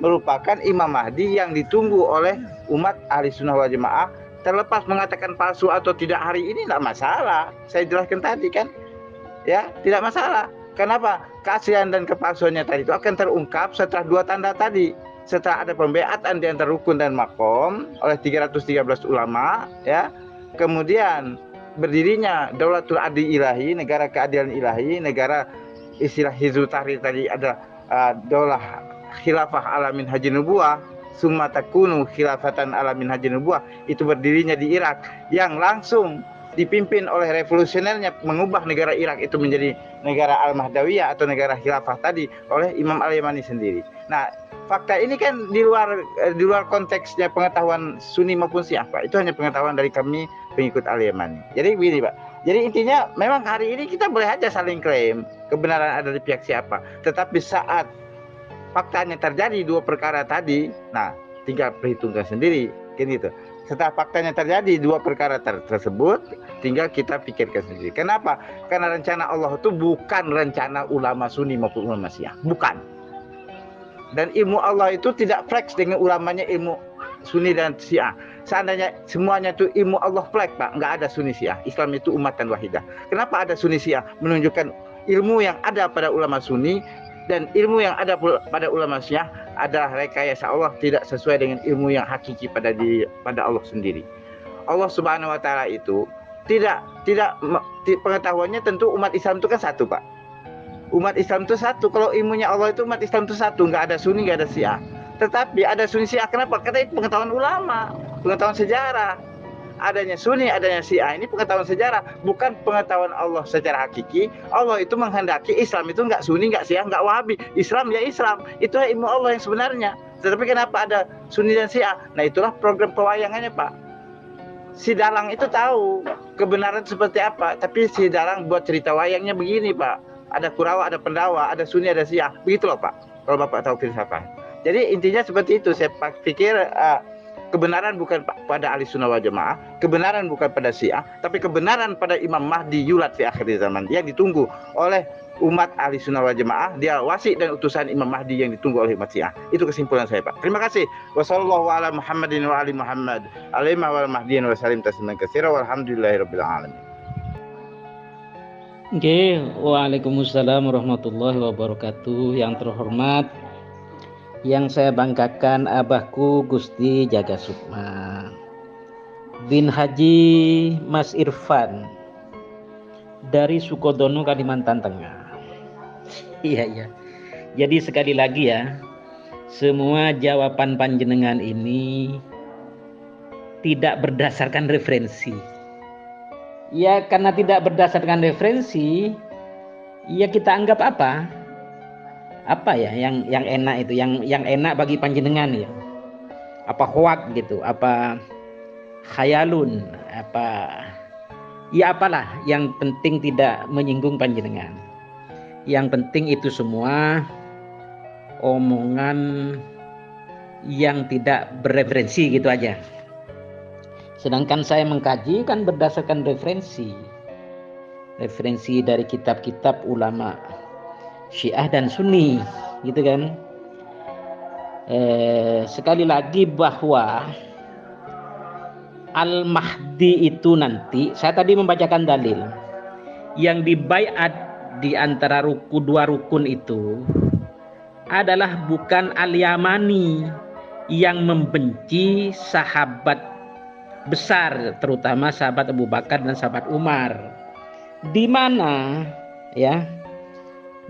merupakan Imam Mahdi yang ditunggu oleh umat Ahlussunnah wal Jamaah. Terlepas mengatakan palsu atau tidak hari ini tidak masalah. Saya jelaskan tadi kan, ya tidak masalah. Kenapa? Keaslian dan kepalsuannya tadi itu akan terungkap setelah dua tanda tadi. Setelah ada pembeatan di antara rukun dan makom oleh 313 ulama, ya. Kemudian berdirinya Daulatul Adli Ilahi, negara keadilan ilahi, negara istilah Hizbut Tahrir tadi ada daulah khilafah ala minhajin nubuwah, summa takunu khilafatan ala minhajin nubuwah, itu berdirinya di Irak yang langsung dipimpin oleh revolusionernya mengubah negara Irak itu menjadi negara Al-Mahdawiyah atau negara khilafah tadi oleh Imam Al-Yamani sendiri. Nah, fakta ini kan di luar konteksnya pengetahuan Sunni maupun Syiah Pak. Itu hanya pengetahuan dari kami pengikut Al-Yamani. Jadi begini Pak. Jadi intinya memang hari ini kita boleh aja saling klaim kebenaran ada di pihak siapa. Tetapi saat faktanya terjadi dua perkara tadi, nah tinggal perhitungkan sendiri, kan gitu. Setelah faktanya terjadi dua perkara tersebut, tinggal kita pikirkan sendiri. Kenapa? Karena rencana Allah itu bukan rencana ulama Sunni maupun ulama Syiah, bukan. Dan ilmu Allah itu tidak flex dengan ulamanya ilmu Sunni dan Syiah. Seandainya semuanya itu ilmu Allah flex Pak, nggak ada Sunni Syiah. Islam itu umatan wahidah. Kenapa ada Sunni Syiah? Menunjukkan ilmu yang ada pada ulama Sunni dan ilmu yang ada pada ulama Syiah adalah rekayasa Allah, tidak sesuai dengan ilmu yang hakiki pada Allah sendiri. Allah Subhanahu wa taala itu tidak pengetahuannya tentu umat Islam itu kan satu Pak. Umat Islam itu satu. Kalau ilmunya Allah itu umat Islam itu satu, nggak ada Sunni, nggak ada Syiah. Tetapi ada Sunni Syiah, kenapa? Karena itu pengetahuan ulama, pengetahuan sejarah. Adanya Sunni, adanya Syiah, ini pengetahuan sejarah, bukan pengetahuan Allah secara hakiki. Allah itu menghendaki Islam itu nggak Sunni, nggak Syiah, nggak Wahabi. Islam ya Islam. Itu ilmu Allah yang sebenarnya. Tetapi kenapa ada Sunni dan Syiah? Nah, itulah program pewayangannya, Pak. Si Dalang itu tahu kebenaran seperti apa, tapi si Dalang buat cerita wayangnya begini, Pak. Ada Kurawa, ada Pendawa, ada Sunni, ada Syiah. Begitu loh, Pak. Kalau Bapak tahu filsafat. Jadi intinya seperti itu. Saya pikir kebenaran bukan pada ahli sunnah wal jamaah, kebenaran bukan pada Syiah, tapi kebenaran pada Imam Mahdi yulad fi akhir zaman, yang ditunggu oleh umat ahli sunnah wal jamaah. Dia wasi dan utusan Imam Mahdi yang ditunggu oleh umat Syiah. Itu kesimpulan saya, Pak. Terima kasih. Wassallallahu ala Muhammadin wa ali Muhammad alaihi wal mahdiin wa salim tasliman katsira walhamdulillahirabbil alamin. Oke, waalaikumsalam warahmatullahi wabarakatuh. Yang terhormat, yang saya banggakan, abahku Gusti Jaga Sukma bin Haji Mas Irfan dari Sukodono, Kalimantan Tengah. Iya. Jadi sekali lagi ya, semua jawaban panjenengan ini tidak berdasarkan referensi. Ya, karena tidak berdasarkan referensi, ya kita anggap apa ya yang enak itu, yang enak bagi panjenengan ya. Apa hoak gitu, apa khayalun, apa ya apalah, yang penting tidak menyinggung panjenengan. Yang penting itu semua omongan yang tidak bereferensi gitu aja. Sedangkan saya mengkaji kan berdasarkan referensi dari kitab-kitab ulama Syiah dan Sunni, gitu kan. Sekali lagi bahwa Al-Mahdi itu nanti, saya tadi membacakan dalil yang dibaiat di antara dua rukun itu adalah bukan Al-Yamani yang membenci sahabat besar, terutama sahabat Abu Bakar dan sahabat Umar, di mana ya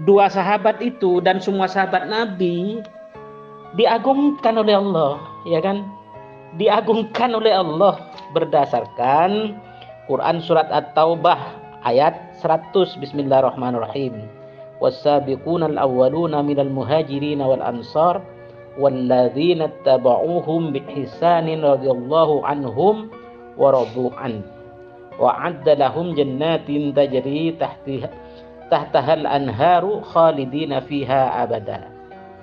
dua sahabat itu dan semua sahabat Nabi diagungkan oleh Allah, ya kan? Diagungkan oleh Allah berdasarkan Quran surat At-Taubah ayat 100. Bismillahirrahmanirrahim. Was-sabiqunal awwaluna minal muhajirin wal ansar walladzina tabauhum biihsanin radhiyallahu anhum wa radu an wa adda lahum jannatin tajri tahtahal anharu khalidina fiha abada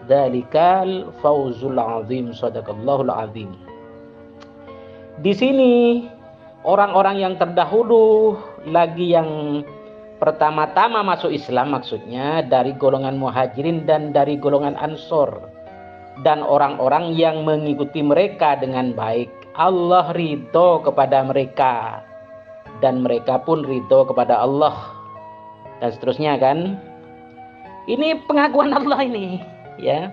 dzalikal fawzul azim. Shadaqallahul azim. Di sini orang-orang yang terdahulu lagi, yang pertama-tama masuk Islam, maksudnya dari golongan muhajirin dan dari golongan ansor, dan orang-orang yang mengikuti mereka dengan baik, Allah ridho kepada mereka dan mereka pun ridho kepada Allah, dan seterusnya kan. Ini pengakuan Allah ini ya,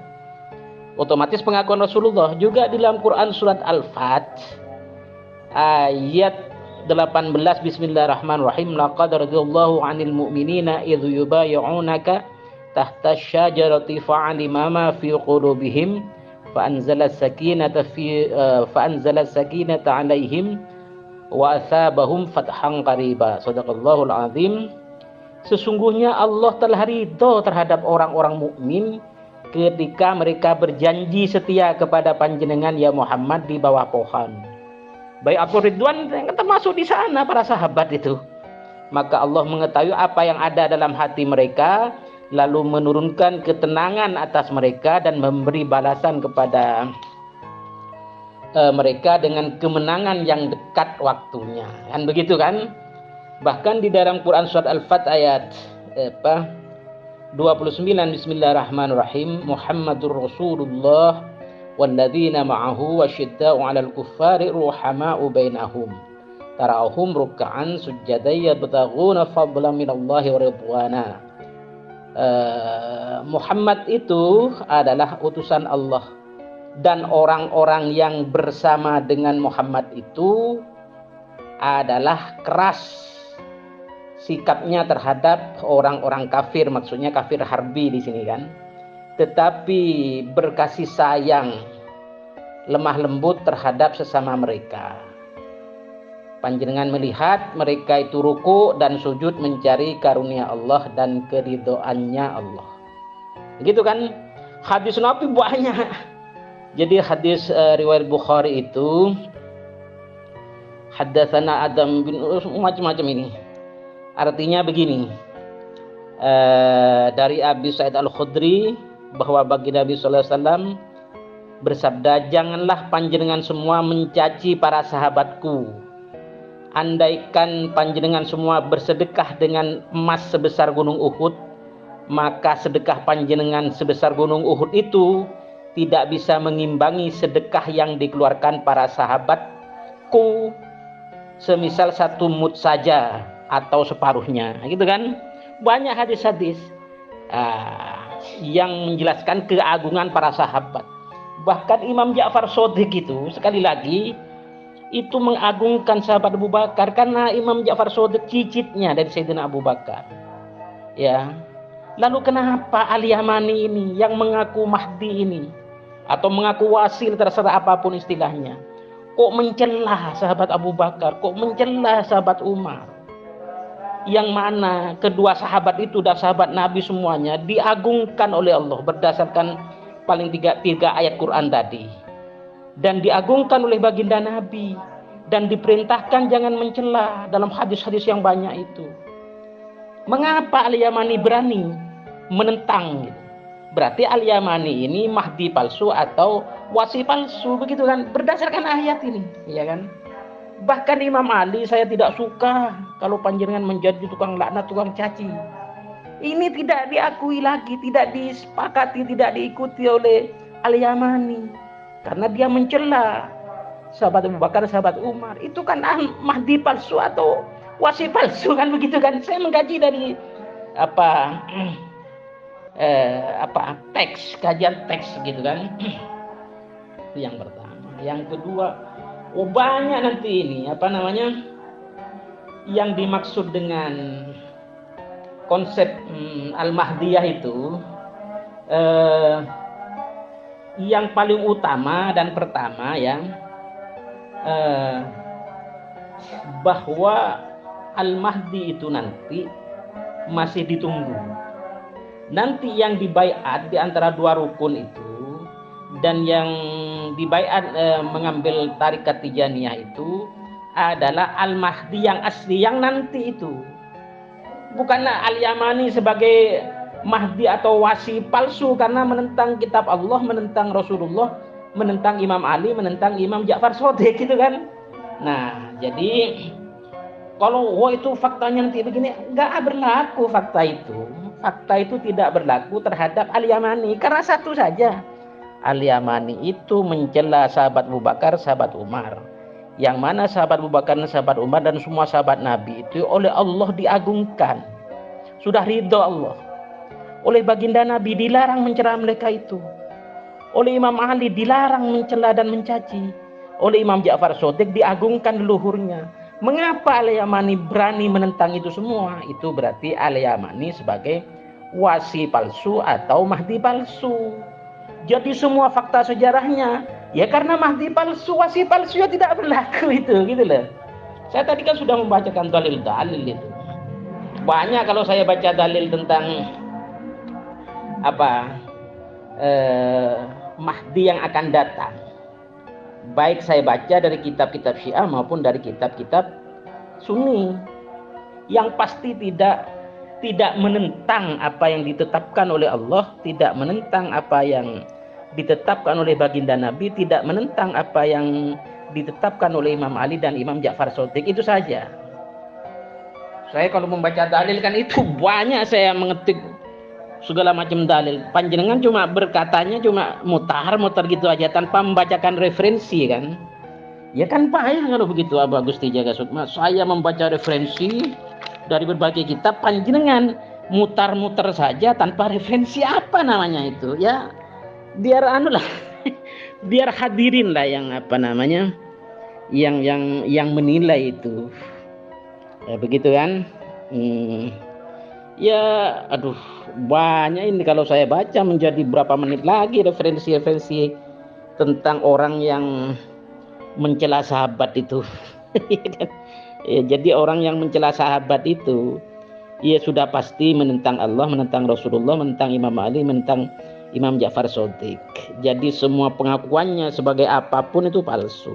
otomatis pengakuan Rasulullah juga di dalam Quran surat Al-Fat ayat 18. Bismillahirrahmanirrahim. Laqad radhiyallahu 'anil mu'minina idh yubayyi'unaka tahta syajarati fa'alima ma fi qulubihim fa'anzala sakinata 'alaihim wa asabahum fathan qariba. Shadaqallahul azim. Sesungguhnya Allah telah ridho terhadap orang-orang mukmin ketika mereka berjanji setia kepada panjenengan ya Muhammad di bawah pohon. Bai'atul Ridwan termasuk di sana para sahabat itu. Maka Allah mengetahui apa yang ada dalam hati mereka, lalu menurunkan ketenangan atas mereka dan memberi balasan kepada mereka dengan kemenangan yang dekat waktunya. Kan begitu kan? Bahkan di dalam Quran surat Al-Fat ayat 29. Bismillahirrahmanirrahim. Muhammadur Rasulullah walladzina ma'ahu wasyidda'u 'alal kuffari ruhama'u bainahum tarahum ruk'an sujjadan yabtaghuna fadlan minallahi wa ridwana. Muhammad itu adalah utusan Allah, dan orang-orang yang bersama dengan Muhammad itu adalah keras sikapnya terhadap orang-orang kafir, maksudnya kafir harbi di sini kan, tetapi berkasih sayang, lemah lembut terhadap sesama mereka. Panjenengan melihat mereka itu ruku dan sujud mencari karunia Allah dan keridhoannya Allah. Begitu kan? Hadis Nabi banyak. Jadi hadis riwayat Bukhari itu haddatsana Adam bin macam-macam ini. Artinya begini. Dari Abi Sa'id Al-Khudri bahwa baginda Nabi sallallahu alaihi wasallam bersabda, "Janganlah panjenengan semua mencaci para sahabatku. Andaikan panjenengan semua bersedekah dengan emas sebesar gunung Uhud, maka sedekah panjenengan sebesar gunung Uhud itu tidak bisa mengimbangi sedekah yang dikeluarkan para sahabatku, semisal 1 mud saja atau separuhnya." Gitu kan? Banyak hadis-hadis yang menjelaskan keagungan para sahabat. Bahkan Imam Ja'far Shadiq itu sekali lagi itu mengagungkan sahabat Abu Bakar karena Imam Ja'far Shadiq cicitnya dari Sayyidina Abu Bakar. Ya. Lalu kenapa Al-Yamani ini yang mengaku Mahdi ini atau mengaku wasil, terserah apapun istilahnya, kok mencela sahabat Abu Bakar, kok mencela sahabat Umar? Yang mana kedua sahabat itu dan sahabat Nabi semuanya diagungkan oleh Allah berdasarkan paling tiga ayat Quran tadi, dan diagungkan oleh baginda Nabi, dan diperintahkan jangan mencela dalam hadis-hadis yang banyak itu. Mengapa Al-Yamani berani menentang gitu? Berarti Al-Yamani ini Mahdi palsu atau wasi palsu, begitu kan, berdasarkan ayat ini, ya kan? Bahkan Imam Ali, "Saya tidak suka kalau panjenengan menjadi tukang laknat, tukang caci." Ini tidak diakui lagi, tidak disepakati, tidak diikuti oleh Al-Yamani karena dia mencela sahabat Abu Bakar, sahabat Umar. Itu kan Mahdi palsu atau wasi palsu kan, begitu kan? Saya mengkaji dari teks, kajian teks gitu kan. Itu yang pertama. Yang kedua, banyak nanti ini yang dimaksud dengan konsep Al-Mahdiyah itu, yang paling utama dan pertama ya, bahwa Al-Mahdi itu nanti masih ditunggu. Nanti yang dibaiat di antara 2 rukun itu dan yang dibaiat mengambil tarikat Tijaniyah itu adalah Al-Mahdi yang asli, yang nanti itu. Bukanlah Al-Yamani sebagai Mahdi atau wasi palsu karena menentang kitab Allah, menentang Rasulullah, menentang Imam Ali, menentang Imam Ja'far Shadiq gitu kan. Nah, jadi kalau itu faktanya nanti begini, nggak berlaku fakta itu. Fakta itu tidak berlaku terhadap Al-Yamani karena satu saja. Al-Yamani itu mencela sahabat Abu Bakar, sahabat Umar. Yang mana sahabat Abu Bakar dan sahabat Umar dan semua sahabat Nabi itu oleh Allah diagungkan. Sudah ridho Allah. Oleh baginda Nabi dilarang mencela mereka itu. Oleh Imam Ali dilarang mencela dan mencaci. Oleh Imam Ja'far Shadiq diagungkan leluhurnya. Mengapa Al-Yamani berani menentang itu semua? Itu berarti Al-Yamani sebagai wasi palsu atau Mahdi palsu. Jadi semua fakta sejarahnya ya karena Mahdi palsu, wasi palsu ya tidak berlaku itu, gitu loh. Saya tadi kan sudah membacakan dalil-dalil itu. Banyak kalau saya baca dalil tentang Mahdi yang akan datang. Baik saya baca dari kitab-kitab Syiah maupun dari kitab-kitab Sunni, yang pasti tidak menentang apa yang ditetapkan oleh Allah, tidak menentang apa yang ditetapkan oleh baginda Nabi, tidak menentang apa yang ditetapkan oleh Imam Ali dan Imam Ja'far Shadiq. Itu saja. Saya kalau membaca dalil kan itu banyak, saya mengetik segala macam dalil. Panjenengan cuma berkatanya cuma mutar gitu aja tanpa membacakan referensi kan. Ya kan payah kalau begitu Abu Gusti Jaga Sukma. Saya membaca referensi dari berbagai kitab, panjenengan mutar-mutar saja tanpa referensi apa namanya itu. Ya biar biar hadirin lah yang yang menilai itu. Ya begitu kan. Ya aduh, banyak ini kalau saya baca menjadi berapa menit lagi referensi tentang orang yang mencela sahabat itu. Ya, jadi orang yang mencela sahabat itu ya sudah pasti menentang Allah, menentang Rasulullah, menentang Imam Ali, menentang Imam Ja'far Shadiq. Jadi semua pengakuannya sebagai apapun itu palsu.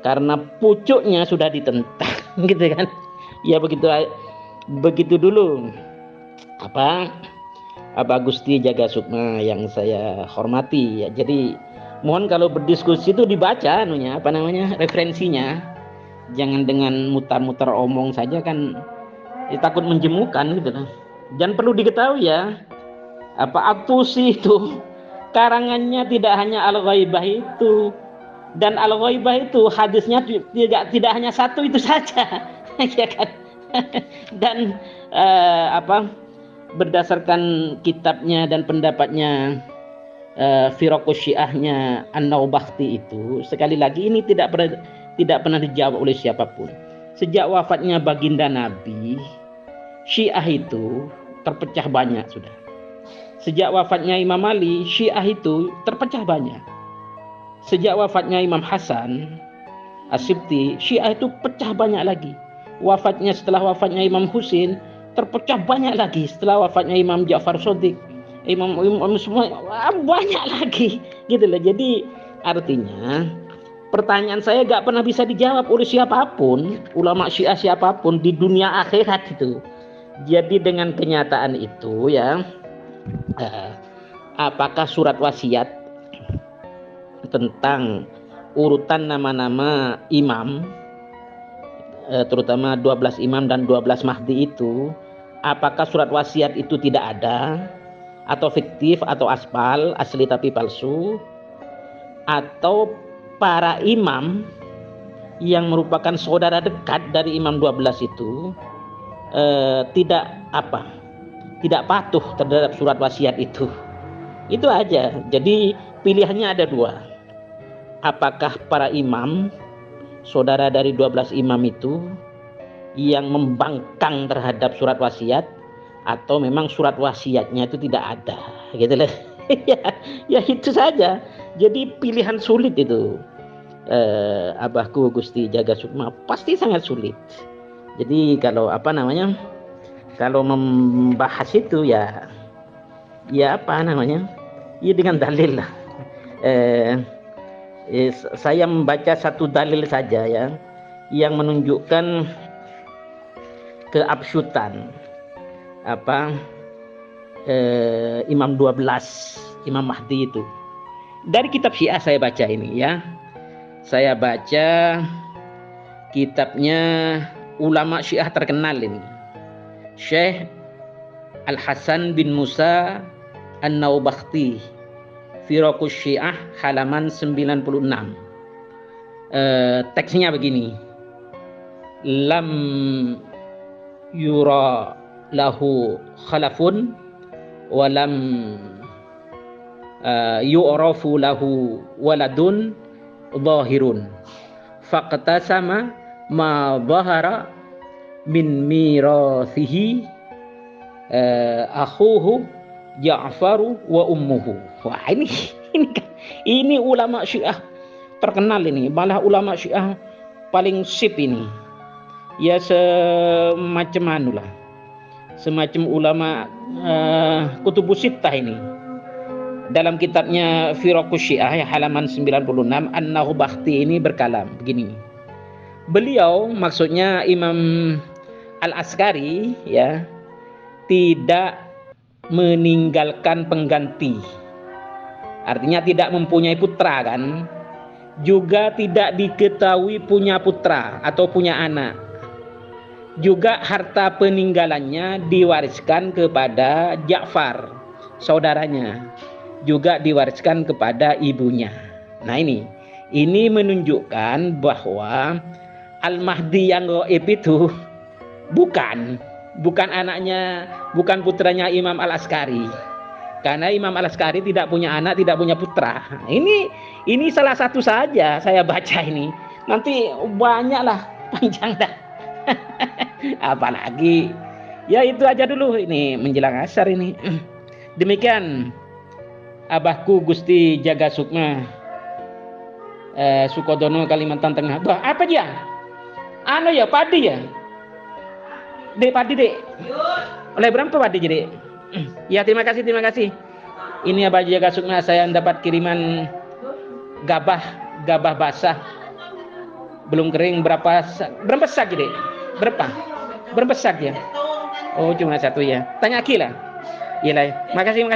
Karena pucuknya sudah ditentang, gitu kan? Ya begitu dulu. Apa Gusti Jaga Sukma yang saya hormati ya. Jadi mohon kalau berdiskusi itu dibaca referensinya. Jangan dengan mutar-mutar omong saja kan takut menjemukan gitu lah. Dan perlu diketahui ya, At-Tusi itu karangannya tidak hanya Al-Ghaibah itu, dan Al-Ghaibah itu hadisnya tidak hanya satu itu saja. Ya kan? Dan berdasarkan kitabnya dan pendapatnya Firaqus Syiahnya An-Naubakhti itu, sekali lagi ini tidak pernah dijawab oleh siapapun. Sejak wafatnya baginda Nabi, Syiah itu terpecah banyak sudah. Sejak wafatnya Imam Ali, Syiah itu terpecah banyak. Sejak wafatnya Imam Hasan As-Sibti, Syiah itu pecah banyak lagi. Setelah wafatnya Imam Husain, terpecah banyak lagi. Setelah wafatnya Imam Ja'far Shadiq, Imam semua banyak lagi, gitu loh. Jadi artinya pertanyaan saya gak pernah bisa dijawab oleh siapapun, ulama Syiah siapapun di dunia akhirat itu. Jadi dengan kenyataan itu ya, apakah surat wasiat tentang urutan nama-nama imam, terutama 12 imam dan 12 mahdi itu, apakah surat wasiat itu tidak ada, atau fiktif, atau aspal, asli tapi palsu, atau para imam yang merupakan saudara dekat dari imam 12 itu tidak patuh terhadap surat wasiat itu. Itu aja. Jadi pilihannya ada dua. Apakah para imam, saudara dari 12 imam itu, yang membangkang terhadap surat wasiat, atau memang surat wasiatnya itu tidak ada, gitu loh. Ya itu saja. Jadi pilihan sulit itu, Abahku Gusti Jaga Sukma, pasti sangat sulit. Jadi kalau kalau membahas itu ya ya dengan dalil lah. Saya membaca satu dalil saja ya, yang menunjukkan keabsutan Imam 12, Imam Mahdi itu. Dari kitab Syiah saya baca ini ya. Saya baca kitabnya ulama Syiah terkenal ini, Syekh Al-Hasan bin Musa An-Naubakhti, Firaqus Syiah, halaman 96. Teksnya begini: lam yura lahu khalafun walam yu'rafu lahu waladun zahirun faqtasama ma zahara min mirathihi akhuhu Ja'faru wa ummuhu. Wah, ini ulama Syiah terkenal ini, malah ulama Syiah paling sip ini. Ya semacam ulama Kutubus Sittah ini. Dalam kitabnya Firaqus Syiah ya, halaman 96, An-Naubakhti ini berkalam begini. Beliau, maksudnya Imam Al-Askari ya, tidak meninggalkan pengganti, artinya tidak mempunyai putra kan, juga tidak diketahui punya putra atau punya anak, juga harta peninggalannya diwariskan kepada Ja'far saudaranya, juga diwariskan kepada ibunya. Nah ini menunjukkan bahwa Al-Mahdi yang gaib itu bukan anaknya, bukan putranya Imam Al-Askari. Karena Imam Al-Askari tidak punya anak, tidak punya putra. Ini salah satu saja saya baca ini. Nanti banyaklah, panjang dah. Apalagi ya itu aja dulu, ini menjelang asar ini. Demikian Abahku Gusti Jaga Sukma, Sukodono, Kalimantan Tengah. Bah, apa dia? Padi ya? Dek padi dek. Oleh berapa padi jadi? Ya terima kasih. Ini Abah Jaga Sukma, saya dapat kiriman gabah basah belum kering. Berapa sak Dek? Berapa sak ya? Oh, cuma satu ya. Tanya Aki lah. Iya, makasih.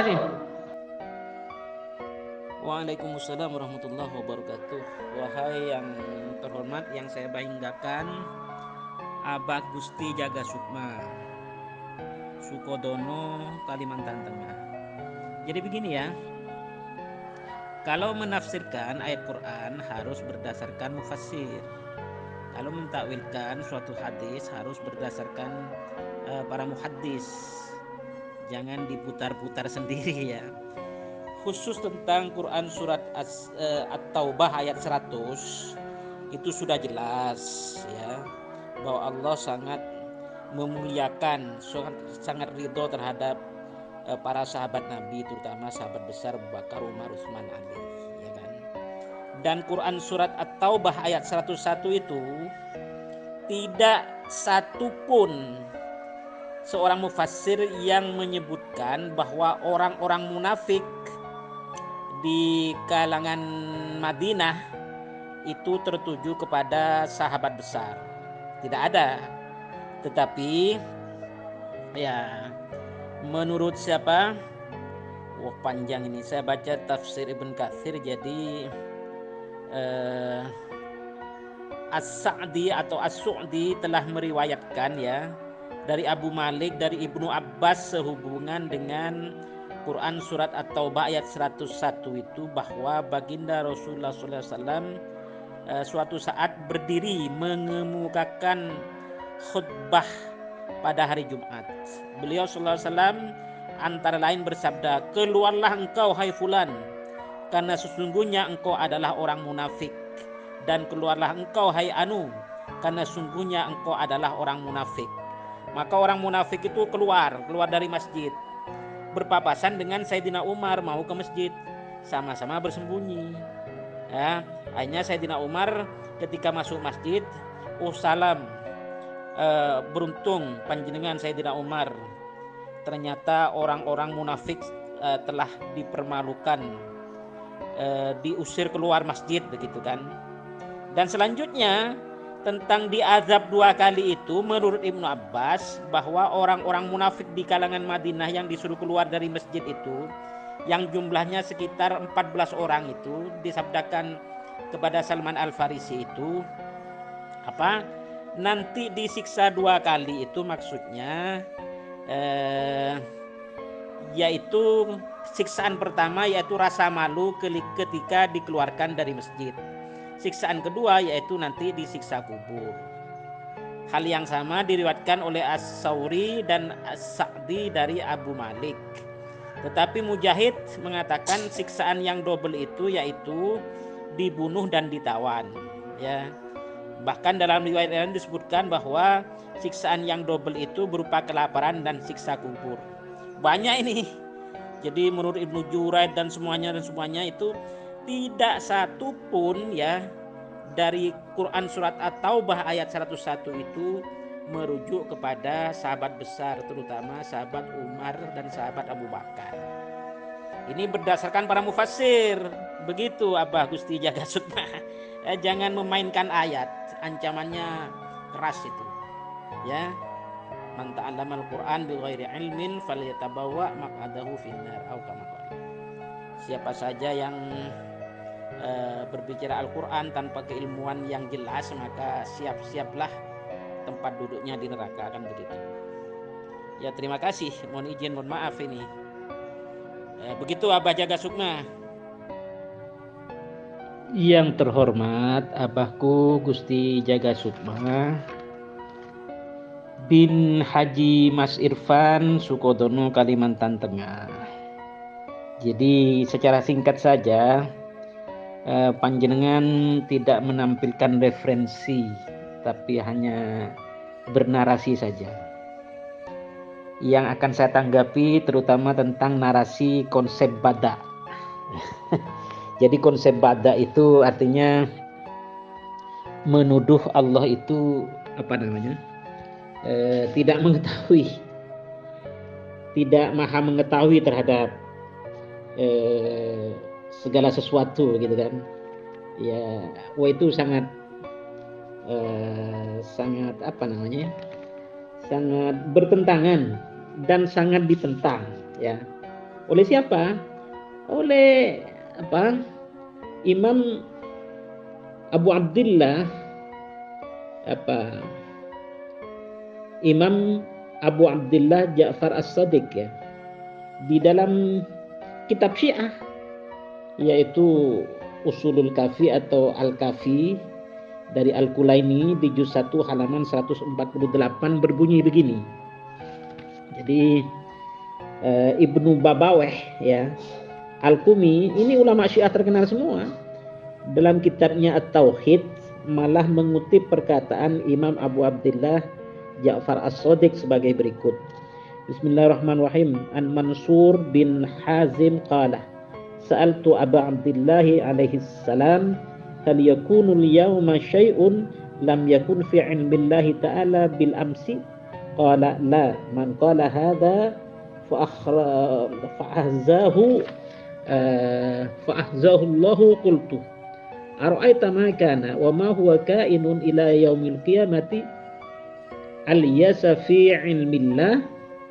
Waalaikumsalam warahmatullahi wabarakatuh. Wahai yang terhormat, yang saya banggakan, Abah Gusti Jaga Sukma, Sukodono, Kalimantan Tengah. Jadi begini ya, kalau menafsirkan ayat Quran harus berdasarkan mufassir. Kalau mentakwilkan suatu hadis harus berdasarkan para muhaddis. Jangan diputar-putar sendiri ya. Khusus tentang Quran surat At-Taubah ayat 100 itu sudah jelas ya, bahwa Allah sangat memuliakan, sangat ridho terhadap para sahabat Nabi, terutama sahabat besar Abu Bakar, Umar, Utsman, Ali, ya kan. Dan Quran surat At-Taubah ayat 101 itu tidak satupun seorang mufassir yang menyebutkan bahwa orang-orang munafik di kalangan Madinah itu tertuju kepada sahabat besar. Tidak ada. Tetapi ya, menurut siapa? Wah, panjang ini. Saya baca tafsir Ibn Katsir, jadi As-Sa'di atau As-Su'di telah meriwayatkan ya dari Abu Malik, dari Ibnu Abbas sehubungan dengan Quran surat At-Taubah ayat 101 itu, bahwa baginda Rasulullah SAW suatu saat berdiri mengemukakan khutbah pada hari Jumat. Beliau SAW antara lain bersabda, keluarlah engkau hai fulan, karena sesungguhnya engkau adalah orang munafik. Dan keluarlah engkau hai anu, karena sungguhnya engkau adalah orang munafik. Maka orang munafik itu keluar dari masjid, berpapasan dengan Sayyidina Umar mau ke masjid, sama-sama bersembunyi ya. Akhirnya Sayyidina Umar ketika masuk masjid, salam, beruntung panjenengan Sayyidina Umar, ternyata orang-orang munafik telah dipermalukan, diusir keluar masjid, begitu kan. Dan selanjutnya tentang diazab 2 kali itu, menurut Ibnu Abbas, bahwa orang-orang munafik di kalangan Madinah yang disuruh keluar dari masjid itu, yang jumlahnya sekitar 14 orang itu, disabdakan kepada Salman Al-Farisi itu apa? Nanti disiksa 2 kali itu maksudnya yaitu siksaan pertama yaitu rasa malu ketika dikeluarkan dari masjid. Siksaan kedua yaitu nanti disiksa kubur. Hal yang sama diriwayatkan oleh As-Sauri dan As-Sa'di dari Abu Malik. Tetapi Mujahid mengatakan siksaan yang double itu yaitu dibunuh dan ditawan ya. Bahkan dalam riwayat lain disebutkan bahwa siksaan yang double itu berupa kelaparan dan siksa kubur. Banyak ini. Jadi menurut Ibnu Juraid dan semuanya itu tidak satu pun ya dari Quran surat At-Taubah ayat 101 itu merujuk kepada sahabat besar, terutama sahabat Umar dan sahabat Abu Bakar. Ini berdasarkan para mufassir. Begitu Abah Gusti Jaga Sukma. Jangan memainkan ayat, ancamannya keras itu. Ya. Man ta'allamal Qur'an bi ghairi ilmin falyatabawwa maq'adahu finnar au kama qala. Siapa saja yang berbicara Al-Quran tanpa keilmuan yang jelas, maka siap-siaplah tempat duduknya di neraka, kan begitu. Ya, terima kasih. Mohon izin, mohon maaf ini. Begitu Abah Jaga Sukma. Yang terhormat Abahku Gusti Jaga Sukma bin Haji Mas Irfan, Sukodono, Kalimantan Tengah. Jadi secara singkat saja, panjenengan tidak menampilkan referensi, tapi hanya bernarasi saja. Yang akan saya tanggapi terutama tentang narasi konsep bada. Jadi konsep bada itu artinya menuduh Allah itu tidak mengetahui, tidak maha mengetahui terhadap segala sesuatu gitu kan. Ya, wah itu sangat sangat apa namanya? Sangat bertentangan dan sangat ditentang ya. Oleh siapa? Oleh apa? Imam Abu Abdillah apa? Imam Abu Abdillah Ja'far As-Sadiq ya. Di dalam kitab Syiah yaitu Usulul Kafi atau Al-Kafi dari Al-Kulaini di juz 1 halaman 148 berbunyi begini. Jadi Ibnu Babaweh ya, Al-Qumi, ini ulama Syiah terkenal semua. Dalam kitabnya At-Tauhid malah mengutip perkataan Imam Abu Abdillah Ja'far As-Sadiq sebagai berikut. Bismillahirrahmanirrahim. An Mansur bin Hazim qala Sa'altu Abu Abdillah alaihi salam hal yakunu al-yawma syai'un lam yakun fi ilmillahi ta'ala bil amsi qala la man qala hadha fa'ahzahu Allahu qultu ara'aita ma kana wa ma huwa kainun ila yaumil qiyamati al-yasa fi ilmillah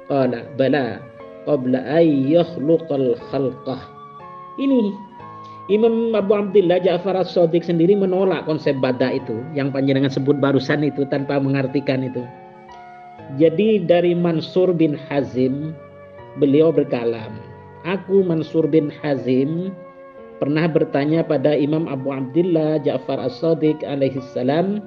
qala bala qabla ay yakhluqal khalqah. Ini Imam Abu Abdillah Ja'far As-Sadiq sendiri menolak konsep bada itu yang panjenengan sebut barusan itu tanpa mengartikan itu. Jadi dari Mansur bin Hazim beliau berkalam, aku Mansur bin Hazim pernah bertanya pada Imam Abu Abdillah Ja'far As-Sadiq alaihi salam,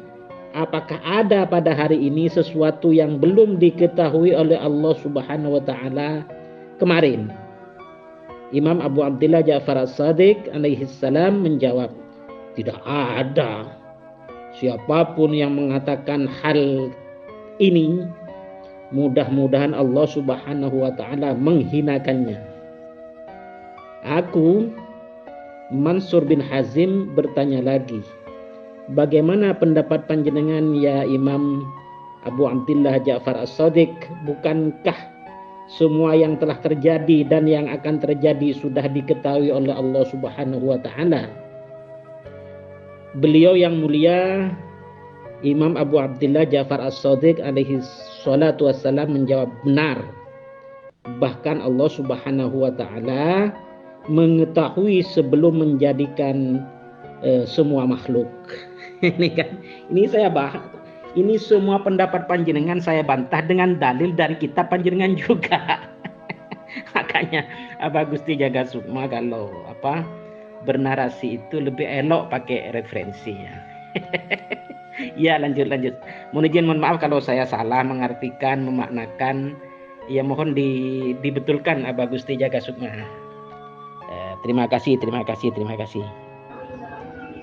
apakah ada pada hari ini sesuatu yang belum diketahui oleh Allah Subhanahu wa taala kemarin? Imam Abu Abdillah Ja'far As-Sadiq alaihi salam menjawab, tidak ada. Siapapun yang mengatakan hal ini, mudah-mudahan Allah Subhanahu wa taala menghinakannya. Aku Mansur bin Hazim bertanya lagi, bagaimana pendapat panjenengan ya Imam Abu Abdillah Ja'far As-Sadiq? Bukankah semua yang telah terjadi dan yang akan terjadi sudah diketahui oleh Allah Subhanahu wa taala? Beliau yang mulia Imam Abu Abdillah Ja'far As-Sadiq alaihi salatu wassalam menjawab, benar. Bahkan Allah Subhanahu wa taala mengetahui sebelum menjadikan semua makhluk. Ini kan, ini saya bahas. Ini semua pendapat panjenengan saya bantah dengan dalil dari kitab panjenengan juga. Makanya Gusti Jaga Sukma kalau bernarasi itu lebih elok pakai referensinya. Ya, lanjut. Mohon maaf kalau saya salah mengartikan, memaknakan. Ya mohon dibetulkan Gusti Jaga Sukma. Terima kasih.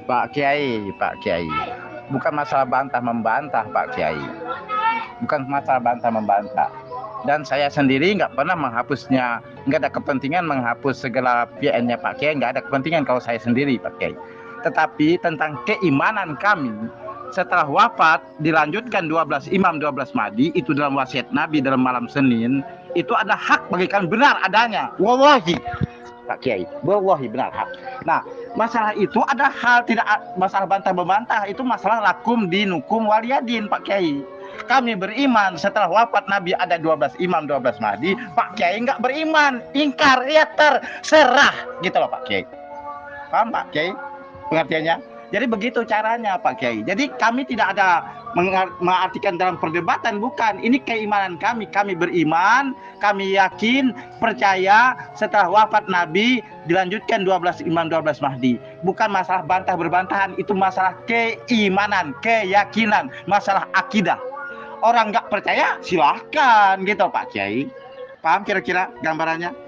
Pak Kiai. Bukan masalah bantah-membantah Pak Kiai. Bukan masalah bantah-membantah. Dan saya sendiri nggak pernah menghapusnya, nggak ada kepentingan menghapus segala PN-nya Pak Kiai, nggak ada kepentingan kalau saya sendiri Pak Kiai. Tetapi tentang keimanan kami setelah wafat dilanjutkan 12 imam 12 mahdi itu dalam wasiat Nabi dalam malam Senin, itu ada hak bagi kami, benar adanya. Wallahi Pak Kiai, wallahi benar hak. Nah, masalah itu ada hal, tidak masalah bantah-membantah, itu masalah lakum dinukum waliyadin Pak Kiai. Kami beriman setelah wafat Nabi ada 12 imam 12 mahdi. Pak Kiai nggak beriman, ingkar, ya terserah gitu loh Pak Kiai. Paham Pak Kiai pengertiannya? Jadi begitu caranya Pak Kiai. Jadi kami tidak ada mengartikan dalam perdebatan, bukan. Ini keimanan kami. Kami beriman, kami yakin, percaya setelah wafat Nabi dilanjutkan 12 imam 12 mahdi. Bukan masalah bantah berbantahan, itu masalah keimanan, keyakinan, masalah akidah. Orang nggak percaya silahkan gitu Pak Kiai. Paham kira-kira gambarannya?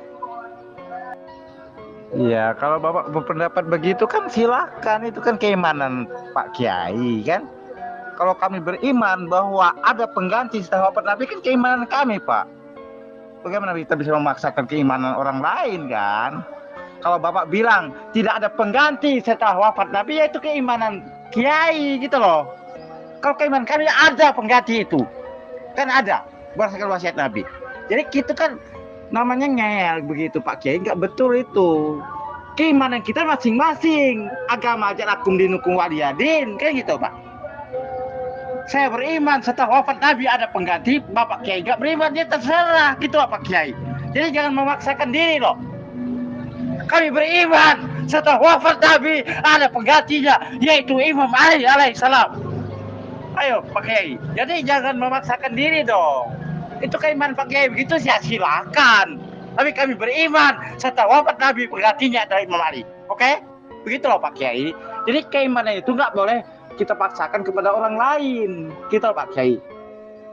Iya, kalau Bapak berpendapat begitu kan silahkan, itu kan keimanan Pak Kiai kan. Kalau kami beriman bahwa ada pengganti setelah wafat Nabi kan keimanan kami Pak. Bagaimana kita bisa memaksakan keimanan orang lain kan? Kalau Bapak bilang tidak ada pengganti setelah wafat Nabi, ya itu keimanan Kiai gitu loh. Kalau keimanan kami ada pengganti itu, kan ada berdasarkan wasiat Nabi. Jadi kita kan Namanya ngeyel begitu Pak Kiai, nggak betul itu. Keimanan kita masing-masing. Agama aja lakum dinukum waliyadin, kayak gitu Pak. Saya beriman setelah wafat Nabi ada pengganti, Bapak Kiai nggak beriman, dia terserah gitu Pak Kiai. Jadi jangan memaksakan diri loh. Kami beriman setelah wafat Nabi ada penggantinya, yaitu Imam Ali alaihissalam. Ayo Pak Kiai, jadi jangan memaksakan diri dong. Itu keimanan Pak Kiai begitu ya silakan. Tapi kami beriman setelah wafat Nabi penggantinya dari Imam Ali. Oke? Begitu loh Pak Kiai. Jadi keimanan itu nggak boleh kita paksakan kepada orang lain. Gitu loh Pak Kiai.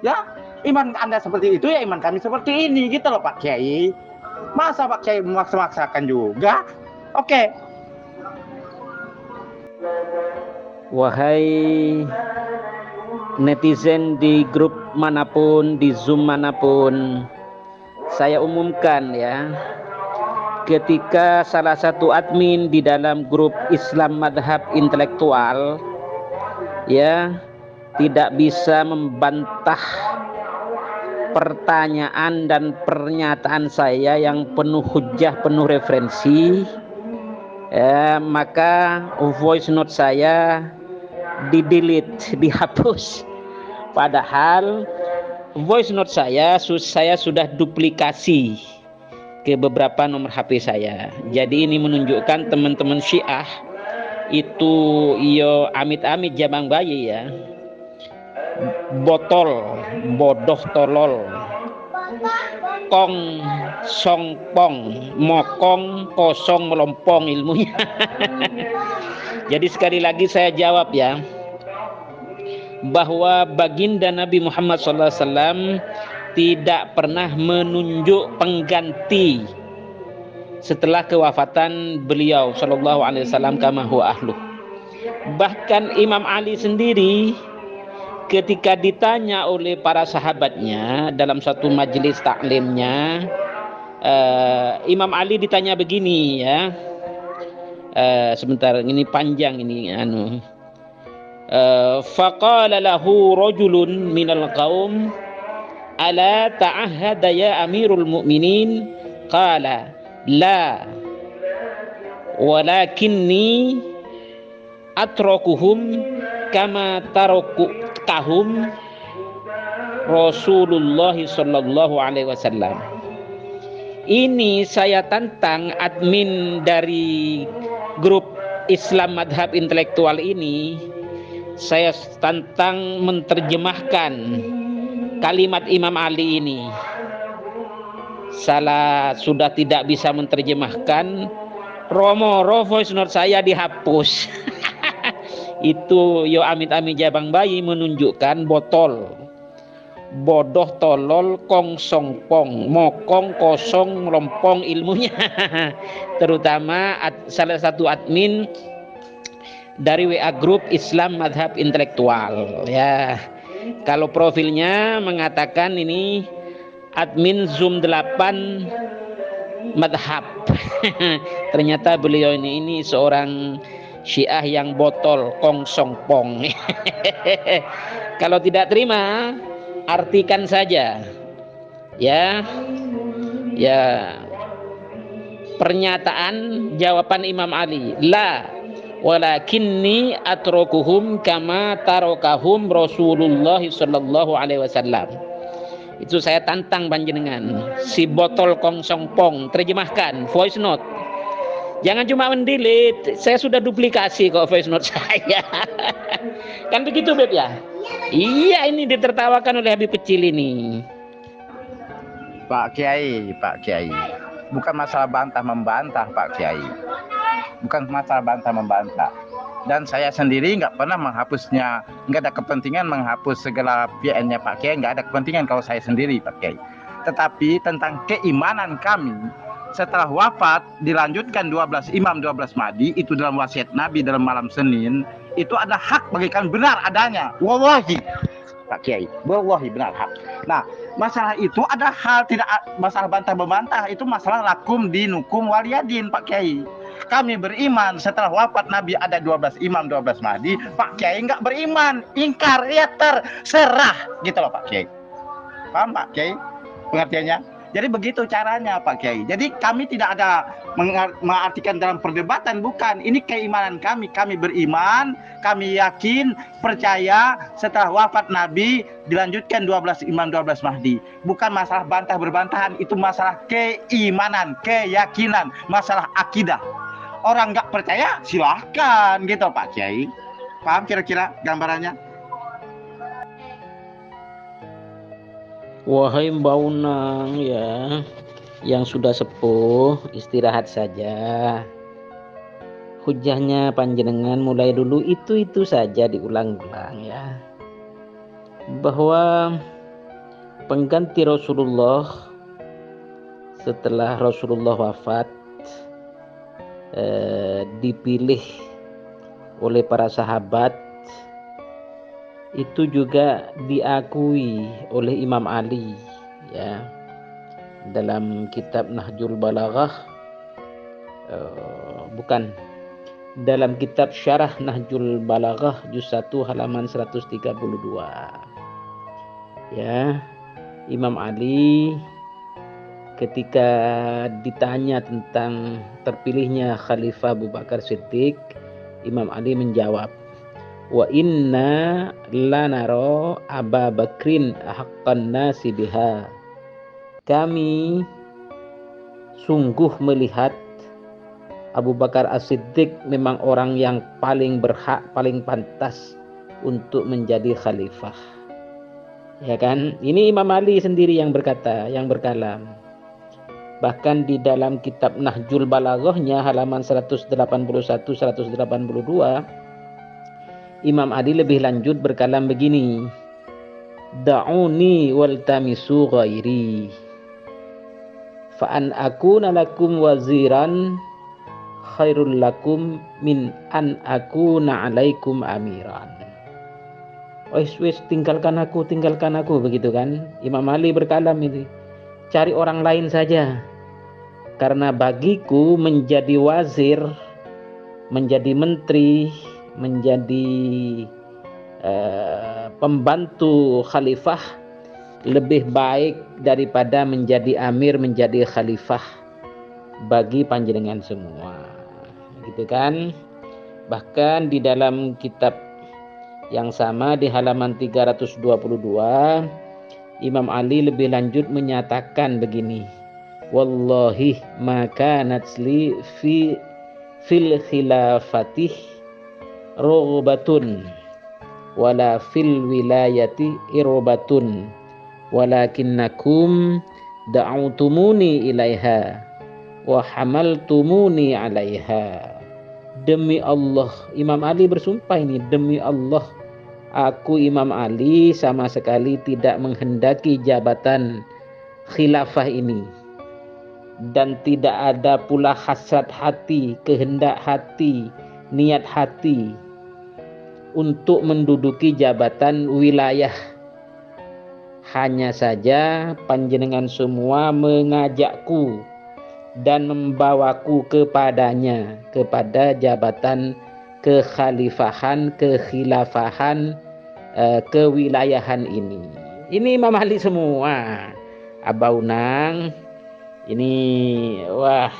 Ya, iman Anda seperti itu ya iman kami seperti ini. Gitu loh Pak Kiai. Masa Pak Kiai memaksa-maksakan juga? Oke. Wahai netizen di grup manapun, di Zoom manapun, saya umumkan ya, ketika salah satu admin di dalam grup Islam Madhab Intelektual ya tidak bisa membantah pertanyaan dan pernyataan saya yang penuh hujah, penuh referensi, ya, maka voice note saya di-delete, dihapus. Padahal voice note saya sudah duplikasi ke beberapa nomor HP saya. Jadi ini menunjukkan teman-teman Syiah itu yo amit-amit jabang bayi ya, botol, bodoh, tolol, kong, songpong, mokong, kosong, melompong ilmunya. Jadi sekali lagi saya jawab ya, bahwa baginda Nabi Muhammad SAW tidak pernah menunjuk pengganti setelah kewafatan beliau Sallallahu Alaihi Wasallam kama huwa ahluh. Bahkan Imam Ali sendiri ketika ditanya oleh para sahabatnya dalam satu majelis taklimnya, Imam Ali ditanya begini ya, sebentar ini panjang ini faqala lahu rajulun minal qaum ala ta'ahhada ya amirul mu'minin, qala la walakinni atrakuhum kama tarakahum Rasulullah sallallahu alaihi wasallam. Ini saya tantang admin dari grup Islam Madhab Intelektual ini, saya tantang menerjemahkan kalimat Imam Ali ini. Salah sudah tidak bisa menerjemahkan, Romo voice note saya dihapus. Itu yo amit-amit jabang bayi menunjukkan botol, bodoh, tolol, kong, songpong, mokong, kosong, melompong ilmunya. Terutama salah satu admin dari WA Group Islam Madhab Intelektual ya. Kalau profilnya mengatakan ini admin Zoom 8 Madhab. Ternyata beliau ini seorang Syiah yang botol, kong, songpong. Kalau tidak terima, artikan saja ya pernyataan jawaban Imam Ali, la walakinni atrakuhum kama tarakahum Rasulullah sallallahu alaihi wasallam. Itu saya tantang panjenengan, si botol kong songpong, terjemahkan voice note. Jangan cuma mendelete, saya sudah duplikasi kok voice note saya. Kan begitu Beb ya? Iya, ini ditertawakan oleh Habib kecil ini. Pak Kiai, bukan masalah bantah-membantah Pak Kiai. Bukan masalah bantah-membantah. Dan saya sendiri nggak pernah menghapusnya, nggak ada kepentingan menghapus segala PN-nya Pak Kiai, nggak ada kepentingan kalau saya sendiri Pak Kiai. Tetapi tentang keimanan kami, setelah wafat dilanjutkan 12 imam 12 mahdi itu dalam wasiat Nabi dalam malam Senin, itu ada hak bagi kami, benar adanya, wallahi Pak Kiai, wallahi benar hak. Nah, masalah itu ada hal tidak masalah bantah-membantah, itu masalah lakum dinukum waliyadin Pak Kiai. Kami beriman setelah wafat Nabi ada 12 imam 12 mahdi, Pak Kiai nggak beriman, ingkar, ya terserah gitu loh Pak Kiai. Paham Pak Kiai pengertiannya? Jadi begitu caranya Pak Kiai. Jadi kami tidak ada mengartikan dalam perdebatan, bukan. Ini keimanan kami. Kami beriman, kami yakin, percaya setelah wafat Nabi dilanjutkan 12 imam 12 Mahdi. Bukan masalah bantah berbantahan, itu masalah keimanan, keyakinan, masalah akidah. Orang nggak percaya silahkan gitu Pak Kiai. Paham kira-kira gambarannya? Wahai Mbak Unang ya, yang sudah sepuh, istirahat saja. Hujahnya panjenengan mulai dulu itu saja diulang-ulang ya. Bahwa pengganti Rasulullah setelah Rasulullah wafat dipilih oleh para sahabat, itu juga diakui oleh Imam Ali ya, dalam kitab Nahjul Balaghah, bukan, dalam kitab Syarah Nahjul Balaghah juz 1 halaman 132 ya. Imam Ali ketika ditanya tentang terpilihnya Khalifah Abu Bakar Siddiq, Imam Ali menjawab, wa inna lanaro Aba Bakrin haqqan nasi biha. Kami sungguh melihat Abu Bakar As-Siddiq memang orang yang paling berhak, paling pantas untuk menjadi khalifah. Ya kan? Ini Imam Ali sendiri yang berkata, yang berkalam. Bahkan di dalam kitab Nahjul Balaghahnya halaman 181 182, Imam Ali lebih lanjut berkalam begini, da'uni waltamisu ghairi fa an akuna lakum waziran khairul lakum min an akuna alaikum amiran. Wis tinggalkan aku begitu kan. Imam Ali berkalam itu, cari orang lain saja, karena bagiku menjadi wazir, menjadi menteri, menjadi pembantu khalifah lebih baik daripada menjadi amir, menjadi khalifah bagi panjenengan semua, gitu kan. Bahkan di dalam kitab yang sama di halaman 322, Imam Ali lebih lanjut menyatakan begini, wallahi maka natsli fil khilafatih rugbatun wala fil wilayati irbatun walakinnakum da'utumuni ilaiha wa hamaltumuni alaiha. Demi Allah, Imam Ali bersumpah ini, demi Allah, aku Imam Ali sama sekali tidak menghendaki jabatan khilafah ini, dan tidak ada pula hasrat hati, kehendak hati, niat hati untuk menduduki jabatan wilayah. Hanya saja panjenengan semua mengajakku dan membawaku kepadanya, kepada jabatan kekhalifahan, kekhilafahan, kewilayahan ini. Ini Imam Ali semua. Abah Unang, ini wah,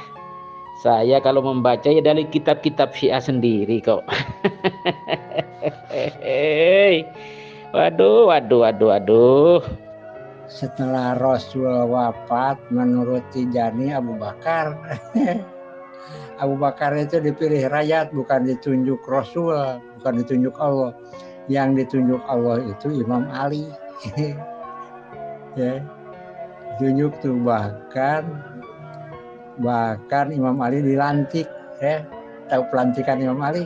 saya kalau membaca ya dari kitab-kitab Syiah sendiri kok. Waduh. Setelah Rasul wafat, menurut Tijani Abu Bakar Abu Bakar itu dipilih rakyat, bukan ditunjuk Rasul, bukan ditunjuk Allah. Yang ditunjuk Allah itu Imam Ali. Ya, ditunjuk tuh, bahkan Imam Ali dilantik, ya. Tahu pelantikan Imam Ali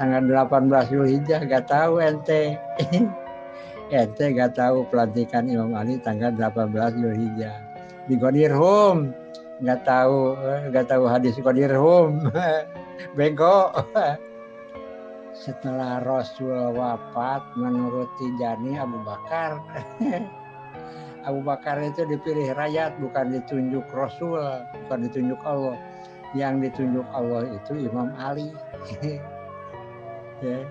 tanggal 18 Zulhijjah, gak tahu ente. Ente gak tahu pelantikan Imam Ali tanggal 18 Zulhijjah di Qadirhum, gak tahu hadis Qadirhum. Bego. Setelah Rasul wafat, menurut Tijani Abu Bakar Abu Bakar itu dipilih rakyat, bukan ditunjuk Rasul, bukan ditunjuk Allah. Yang ditunjuk Allah itu Imam Ali. Ya,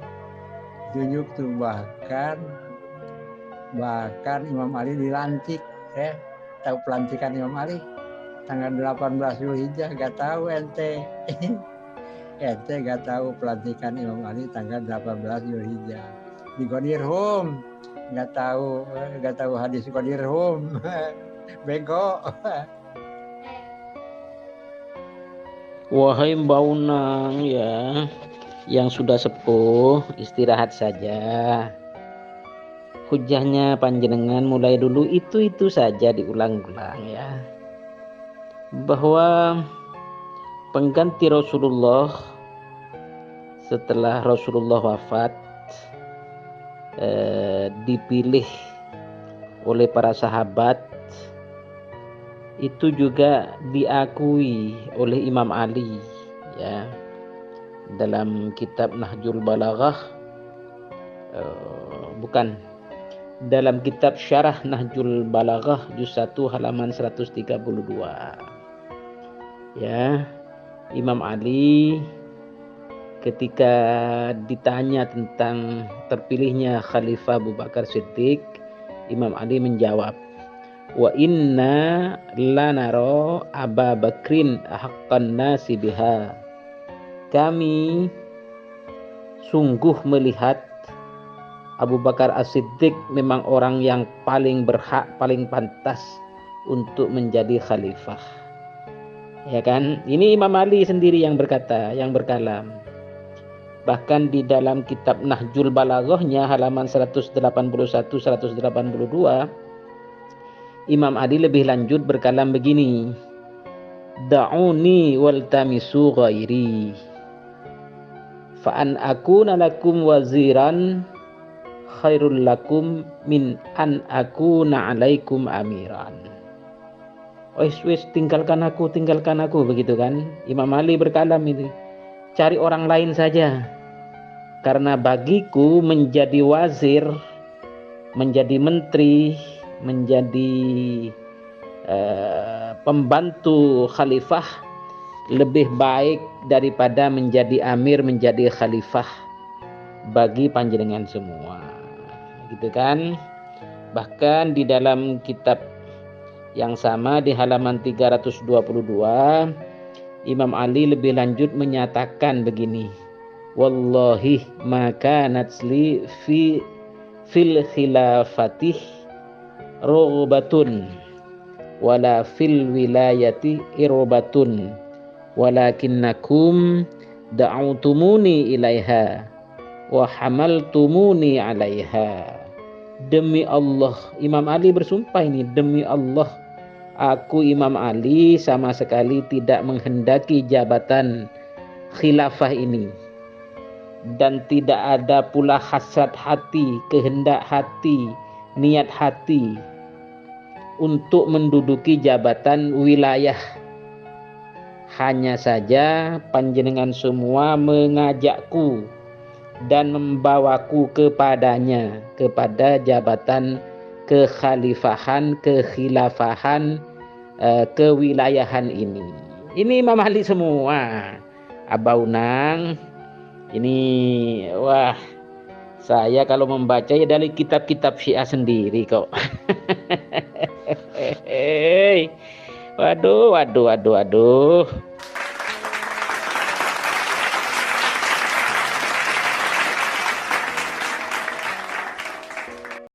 ditunjuk tuh, bahkan Imam Ali dilantik, ya. tahu pelantikan Imam Ali tanggal 18 Zulhijjah, gak tahu ente. Ente gak tahu pelantikan Imam Ali tanggal 18 Zulhijjah. Di Qadirhum gak tahu hadis Qadirhum. Bego. Wahai Mbak Unang ya, yang sudah sepuh, istirahat saja. Hujahnya panjenengan mulai dulu itu saja diulang-ulang ya. Bahwa pengganti Rasulullah setelah Rasulullah wafat dipilih oleh para sahabat, itu juga diakui oleh Imam Ali ya. Dalam kitab Nahjul Balaghah, dalam kitab Syarah Nahjul Balaghah juz 1 halaman 132 ya. Imam Ali ketika ditanya tentang terpilihnya Khalifah Abu Bakar Siddiq, Imam Ali menjawab, wa inna lanaro Aba Bakrin haqqan nasi biha. Kami sungguh melihat Abu Bakar As-Siddiq memang orang yang paling berhak, paling pantas untuk menjadi khalifah. Ya kan? Ini Imam Ali sendiri yang berkata, yang berkalam. Bahkan di dalam kitab Nahjul Balaghahnya halaman 181 182, Imam Ali lebih lanjut berkalam begini, da'uni waltamisu ghairi fa an akuna lakum waziran khairul lakum min an akuna alaikum amiran. Wis tinggalkan aku begitu kan. Imam Ali berkalam itu, cari orang lain saja, karena bagiku menjadi wazir, menjadi menteri, menjadi pembantu khalifah lebih baik daripada menjadi amir, menjadi khalifah bagi panjenengan semua, gitu kan. Bahkan di dalam kitab yang sama di halaman 322, Imam Ali lebih lanjut menyatakan begini, wallahi ma kanat li fil khilafatih rugbatun wala fil wilayati irbatun walakinnakum da'utumuni ilaiha wa hamaltumuni alaiha. Demi Allah, Imam Ali bersumpah ini, demi Allah, aku Imam Ali sama sekali tidak menghendaki jabatan khilafah ini, dan tidak ada pula hasrat hati, kehendak hati, niat hati untuk menduduki jabatan wilayah. Hanya saja panjenengan semua mengajakku dan membawaku kepadanya, kepada jabatan kekhalifahan, kekhilafahan, kewilayahan ini. Ini Imam Ali semua. Abah Unang, ini wah, saya kalau membaca ya dari kitab-kitab Syiah sendiri kok. Waduh.